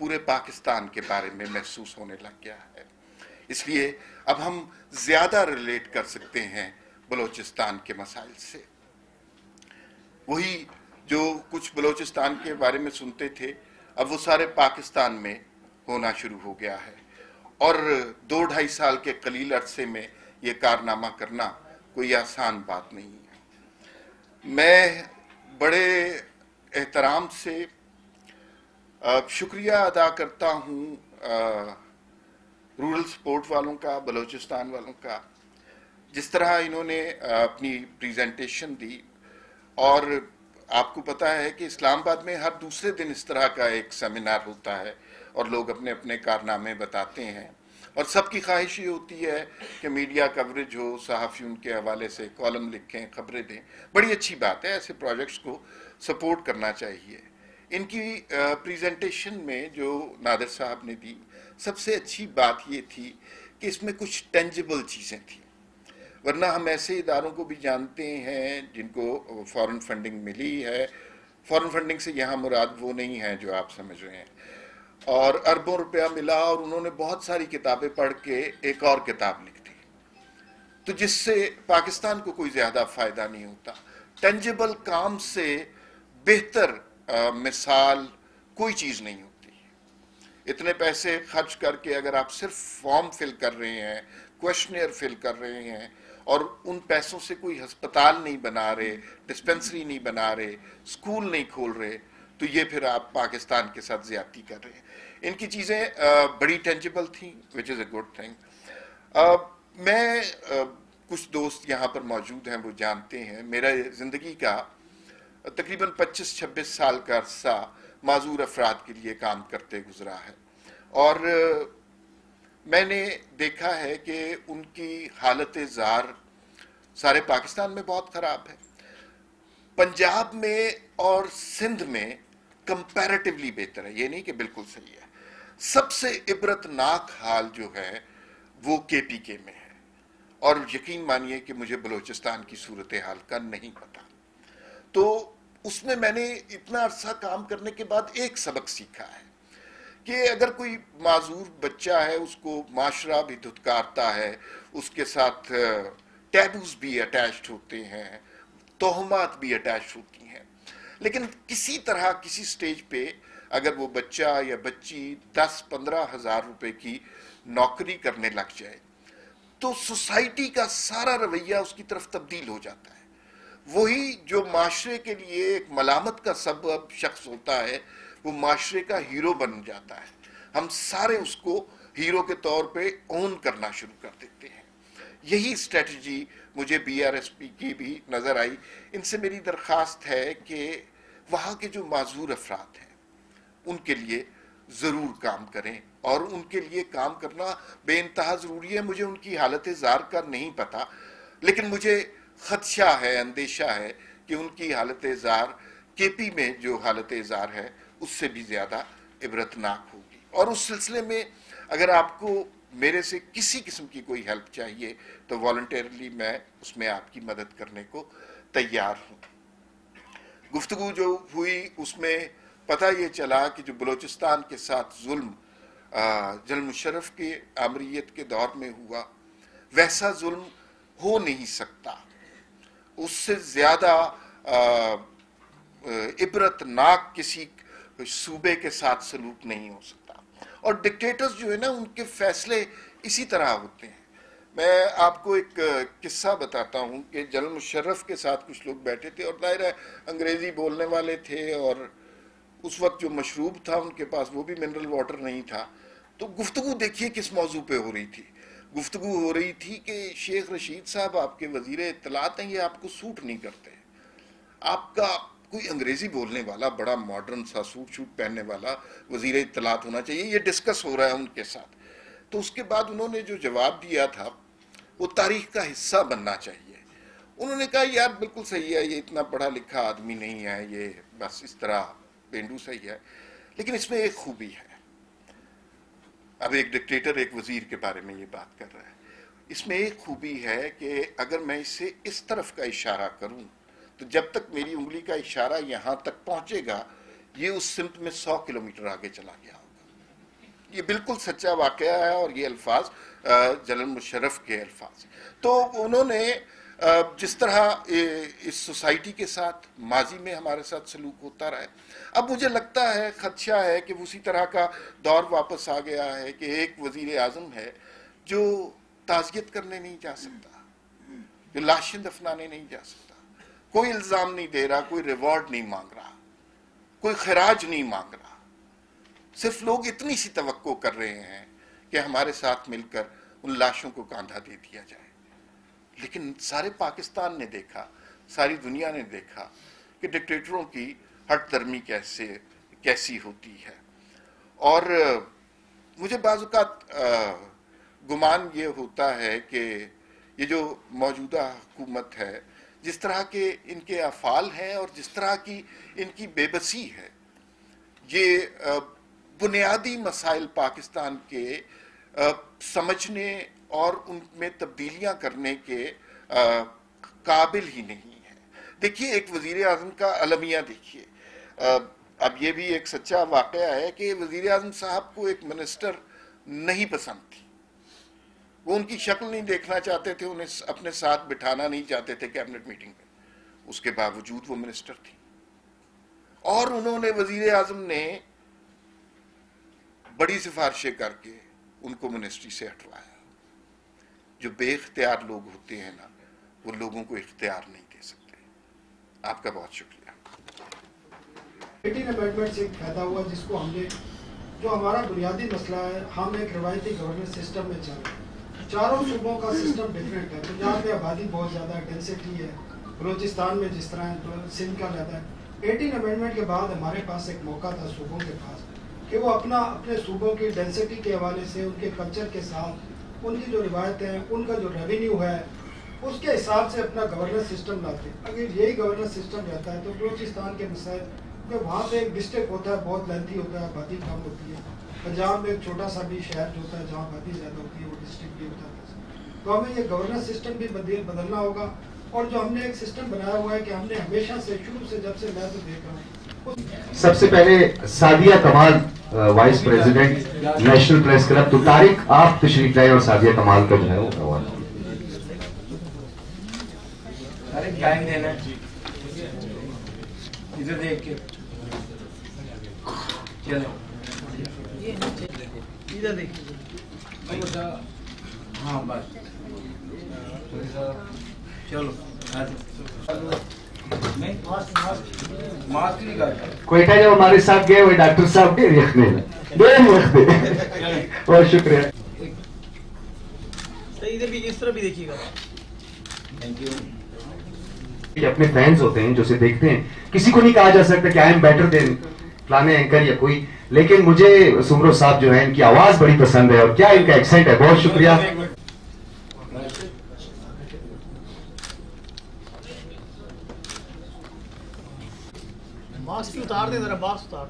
پورے پاکستان کے بارے میں محسوس ہونے لگ گیا ہے. اس لیے اب ہم زیادہ ریلیٹ کر سکتے ہیں بلوچستان کے مسائل سے. وہی جو کچھ بلوچستان کے بارے میں سنتے تھے اب وہ سارے پاکستان میں ہونا شروع ہو گیا ہے. اور 2-2.5 سال کے قلیل عرصے میں یہ کارنامہ کرنا کوئی آسان بات نہیں ہے. میں بڑے احترام سے شکریہ ادا کرتا ہوں رورل سپورٹ والوں کا، بلوچستان والوں کا، جس طرح انہوں نے اپنی پریزنٹیشن دی. اور آپ کو پتا ہے کہ اسلام آباد میں ہر دوسرے دن اس طرح کا ایک سیمینار ہوتا ہے اور لوگ اپنے اپنے کارنامے بتاتے ہیں، اور سب کی خواہش یہ ہوتی ہے کہ میڈیا کوریج ہو، صحافی ان کے حوالے سے کالم لکھیں، خبریں دیں. بڑی اچھی بات ہے، ایسے پروجیکٹس کو سپورٹ کرنا چاہیے. ان کی پریزنٹیشن میں جو نادر صاحب نے دی، سب سے اچھی بات یہ تھی کہ اس میں کچھ ٹینجیبل چیزیں تھیں. ورنہ ہم ایسے اداروں کو بھی جانتے ہیں جن کو فارن فنڈنگ ملی ہے. فارن فنڈنگ سے یہاں مراد وہ نہیں ہے جو آپ سمجھ رہے ہیں، اور اربوں روپیہ ملا اور انہوں نے بہت ساری کتابیں پڑھ کے ایک اور کتاب لکھ دی، تو جس سے پاکستان کو کوئی زیادہ فائدہ نہیں ہوتا. ٹینجیبل کام سے بہتر مثال کوئی چیز نہیں ہوتی. اتنے پیسے خرچ کر کے اگر آپ صرف فارم فل کر رہے ہیں، کوشچنئر فل کر رہے ہیں، اور ان پیسوں سے کوئی ہسپتال نہیں بنا رہے، ڈسپنسری نہیں بنا رہے، اسکول نہیں کھول رہے، تو یہ پھر آپ پاکستان کے ساتھ زیادتی کر رہے ہیں. ان کی چیزیں بڑی ٹینجیبل تھیں، وچ از اے گڈ تھنگ. میں کچھ دوست یہاں پر موجود ہیں، وہ جانتے ہیں میرا زندگی کا تقریباً 25-26 سال کا عرصہ معذور افراد کے لیے کام کرتے گزرا ہے، اور میں نے دیکھا ہے کہ ان کی حالت زار سارے پاکستان میں بہت خراب ہے. پنجاب میں اور سندھ میں کمپیریٹیولی بہتر ہے، یہ نہیں کہ بالکل صحیح ہے. سب سے عبرتناک حال جو ہے وہ KPK میں ہے، اور یقین مانیے کہ مجھے بلوچستان کی صورتحال کا نہیں پتا. تو اس میں نے اتنا عرصہ کام کرنے کے بعد ایک سبق سیکھا ہے کہ اگر کوئی معذور بچہ ہے، اس کو معاشرہ بھی دھتکارتا ہے، اس کے ساتھ ٹیبوز بھی اٹیچڈ ہوتے ہیں، توہمات بھی اٹیچ ہوتی ہیں، لیکن کسی طرح کسی سٹیج پہ اگر وہ بچہ یا بچی 10-15 ہزار روپے کی نوکری کرنے لگ جائے تو سوسائٹی کا سارا رویہ اس کی طرف تبدیل ہو جاتا ہے. وہی جو معاشرے کے لیے ایک ملامت کا سبب شخص ہوتا ہے وہ معاشرے کا ہیرو بن جاتا ہے. ہم سارے اس کو ہیرو کے طور پہ اون کرنا شروع کر دیتے ہیں. یہی اسٹریٹجی مجھے BRSP کی بھی نظر آئی. ان سے میری درخواست ہے کہ وہاں کے جو معذور افراد ہیں ان کے لیے ضرور کام کریں، اور ان کے لیے کام کرنا بے انتہا ضروری ہے. مجھے ان کی حالت زار کا نہیں پتا، لیکن مجھے خدشہ ہے، اندیشہ ہے کہ ان کی حالت زار KP میں جو حالت زار ہے اس سے بھی زیادہ عبرتناک ہوگی. اور اس سلسلے میں اگر آپ کو میرے سے کسی قسم کی کوئی ہیلپ چاہیے تو والنٹیرلی میں اس میں آپ کی مدد کرنے کو تیار ہوں. گفتگو جو ہوئی اس میں پتہ یہ چلا کہ جو بلوچستان کے ساتھ ظلم جنرل مشرف کی آمریت کے دور میں ہوا ویسا ظلم ہو نہیں سکتا. اس سے زیادہ عبرتناک کسی صوبے کے ساتھ سلوک نہیں ہو سکتا. اور ڈکٹیٹرز جو ہے نا ان کے فیصلے اسی طرح ہوتے ہیں. میں آپ کو ایک قصہ بتاتا ہوں کہ جنرل مشرف کے ساتھ کچھ لوگ بیٹھے تھے، اور ظاہر ہے انگریزی بولنے والے تھے، اور اس وقت جو مشروب تھا ان کے پاس وہ بھی منرل واٹر نہیں تھا. تو گفتگو دیکھیے کس موضوع پہ ہو رہی تھی. گفتگو ہو رہی تھی کہ شیخ رشید صاحب آپ کے وزیر اطلاعات ہیں، یہ آپ کو سوٹ نہیں کرتے. آپ کا کوئی انگریزی بولنے والا بڑا ماڈرن سا سوٹ شوٹ پہننے والا وزیر اطلاعات ہونا چاہیے. یہ ڈسکس ہو رہا ہے ان کے ساتھ. تو اس کے بعد انہوں نے جو جواب دیا تھا وہ تاریخ کا حصہ بننا چاہیے. انہوں نے کہا یار بالکل صحیح ہے، یہ اتنا پڑھا لکھا آدمی نہیں ہے، یہ بس اس طرح پینڈو صحیح ہے، لیکن اس میں ایک خوبی ہے. اب ایک ڈکٹیٹر ایک وزیر کے بارے میں یہ بات کر رہا ہے. اس میں ایک خوبی ہے کہ اگر میں اسے اس طرف کا اشارہ کروں تو جب تک میری انگلی کا اشارہ یہاں تک پہنچے گا یہ اس سمت میں 100 کلومیٹر آگے چلا گیا ہوگا. یہ بالکل سچا واقعہ ہے اور یہ الفاظ جنرل مشرف کے الفاظ. تو انہوں نے جس طرح اس سوسائٹی کے ساتھ ماضی میں ہمارے ساتھ سلوک ہوتا رہا ہے، اب مجھے لگتا ہے خدشہ ہے کہ اسی طرح کا دور واپس آ گیا ہے کہ ایک وزیر اعظم ہے جو تعزیت کرنے نہیں جا سکتا، جو لاشیں دفنانے نہیں جا سکتا، کوئی الزام نہیں دے رہا، کوئی ریوارڈ نہیں مانگ رہا، کوئی خراج نہیں مانگ رہا. صرف لوگ اتنی سی توقع کر رہے ہیں کہ ہمارے ساتھ مل کر ان لاشوں کو کاندھا دے دیا جائے. لیکن سارے پاکستان نے دیکھا، ساری دنیا نے دیکھا کہ ڈکٹیٹروں کی ہٹ درمی کیسی ہوتی ہے. اور مجھے بعض اوقات گمان یہ ہوتا ہے کہ یہ جو موجودہ حکومت ہے، جس طرح کے ان کے افعال ہیں اور جس طرح کی ان کی بے بسی ہے، یہ بنیادی مسائل پاکستان کے سمجھنے اور ان میں تبدیلیاں کرنے کے قابل ہی نہیں ہے. دیکھیے ایک وزیر اعظم کا المیہ دیکھیے. اب یہ بھی ایک سچا واقعہ ہے کہ وزیر اعظم صاحب کو ایک منسٹر نہیں پسند تھی، وہ ان کی شکل نہیں دیکھنا چاہتے تھے، انہیں اپنے ساتھ بٹھانا نہیں چاہتے تھے کیبنٹ میٹنگ میں. اس کے باوجود وہ منسٹر تھی اور انہوں نے وزیر اعظم نے بڑی سفارشیں کر کے ان کو منسٹری سے ہٹوایا. جو بے اختیار لوگ ہوتے ہیں نا، وہ لوگوں کو اختیار نہیں دے سکتے. آپ کا بہت شکریہ. 18 امینڈمنٹ سے پیدا ہوا جس کو ہم نے، جو ہمارا بنیادی مسئلہ ہے، ہم ایک روایتی گورننس سسٹم میں چل رہے ہیں. چاروں صوبوں کا سسٹم ڈفرینٹ ہے. پنجاب میں آبادی بہت زیادہ ہے، ڈینسٹی ہے. بلوچستان میں جس طرح سندھ کا زیادہ ہے. 18 امینڈمنٹ کے بعد ہمارے پاس ایک موقع تھا صوبوں کے پاس کہ وہ اپنے صوبوں کی ڈینسٹی کے حوالے سے، ان کے کلچر کے ساتھ، ان کی جو روایتیں ہیں، ان کا جو ریونیو ہے، اس کے حساب سے اپنا گورننس سسٹم لاتے. اگر یہی گورننس سسٹم رہتا ہے تو بلوچستان کے مسائل میں وہاں پہ ایک ڈسٹرکٹ ہوتا ہے، بہت لینتھی ہوتا ہے، آبادی کم ہوتی ہے. پنجاب میں ایک چھوٹا سا بھی شہر جو ہوتا ہے جہاں آبادی زیادہ ہوتی ہے، وہ ڈسٹرکٹ بھی ہوتا ہے. تو ہمیں یہ گورننس سسٹم بھی بدلنا ہوگا. اور جو ہم نے ایک سسٹم بنایا ہوا ہے کہ ہم نے ہمیشہ سے شروع سے، جب سے میں تو دیکھ رہا ہوں. سب سے پہلے Sadia Kamal vice president national press club. تو طارق آپ تشریف لائے اور سعدیہ کمال کا جو ہے وہ سوال. ٹائم دینا ادھر دیکھ کے چلو ادھر دیکھ. ہاں بس چلو کوئٹہ جب ہمارے ساتھ گئے وہ ڈاکٹر صاحب کے رکھنے بہت شکریہ. ادھر بھی اس طرح بھی دیکھیے گا. Thank you. اپنے فینز ہوتے ہیں جو اسے دیکھتے ہیں، کسی کو نہیں کہا جا سکتا کہ آئی ایم بیٹر دین فلانے اینکر یا کوئی، لیکن مجھے سمرو صاحب جو ہے ان کی آواز بڑی پسند ہے اور کیا ان کا ایکسنٹ ہے. بہت شکریہ. ماسک اتار دیں ذرا، ماسک اتار.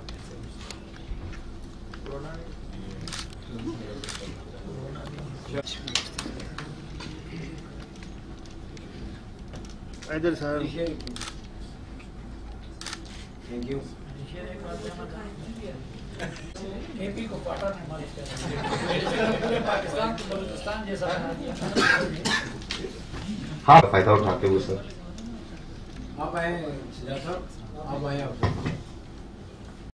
ادھر سر. Thank you. ہاں فائدہ اٹھاتے ہوئے سر آپ آئے، آپ آئے.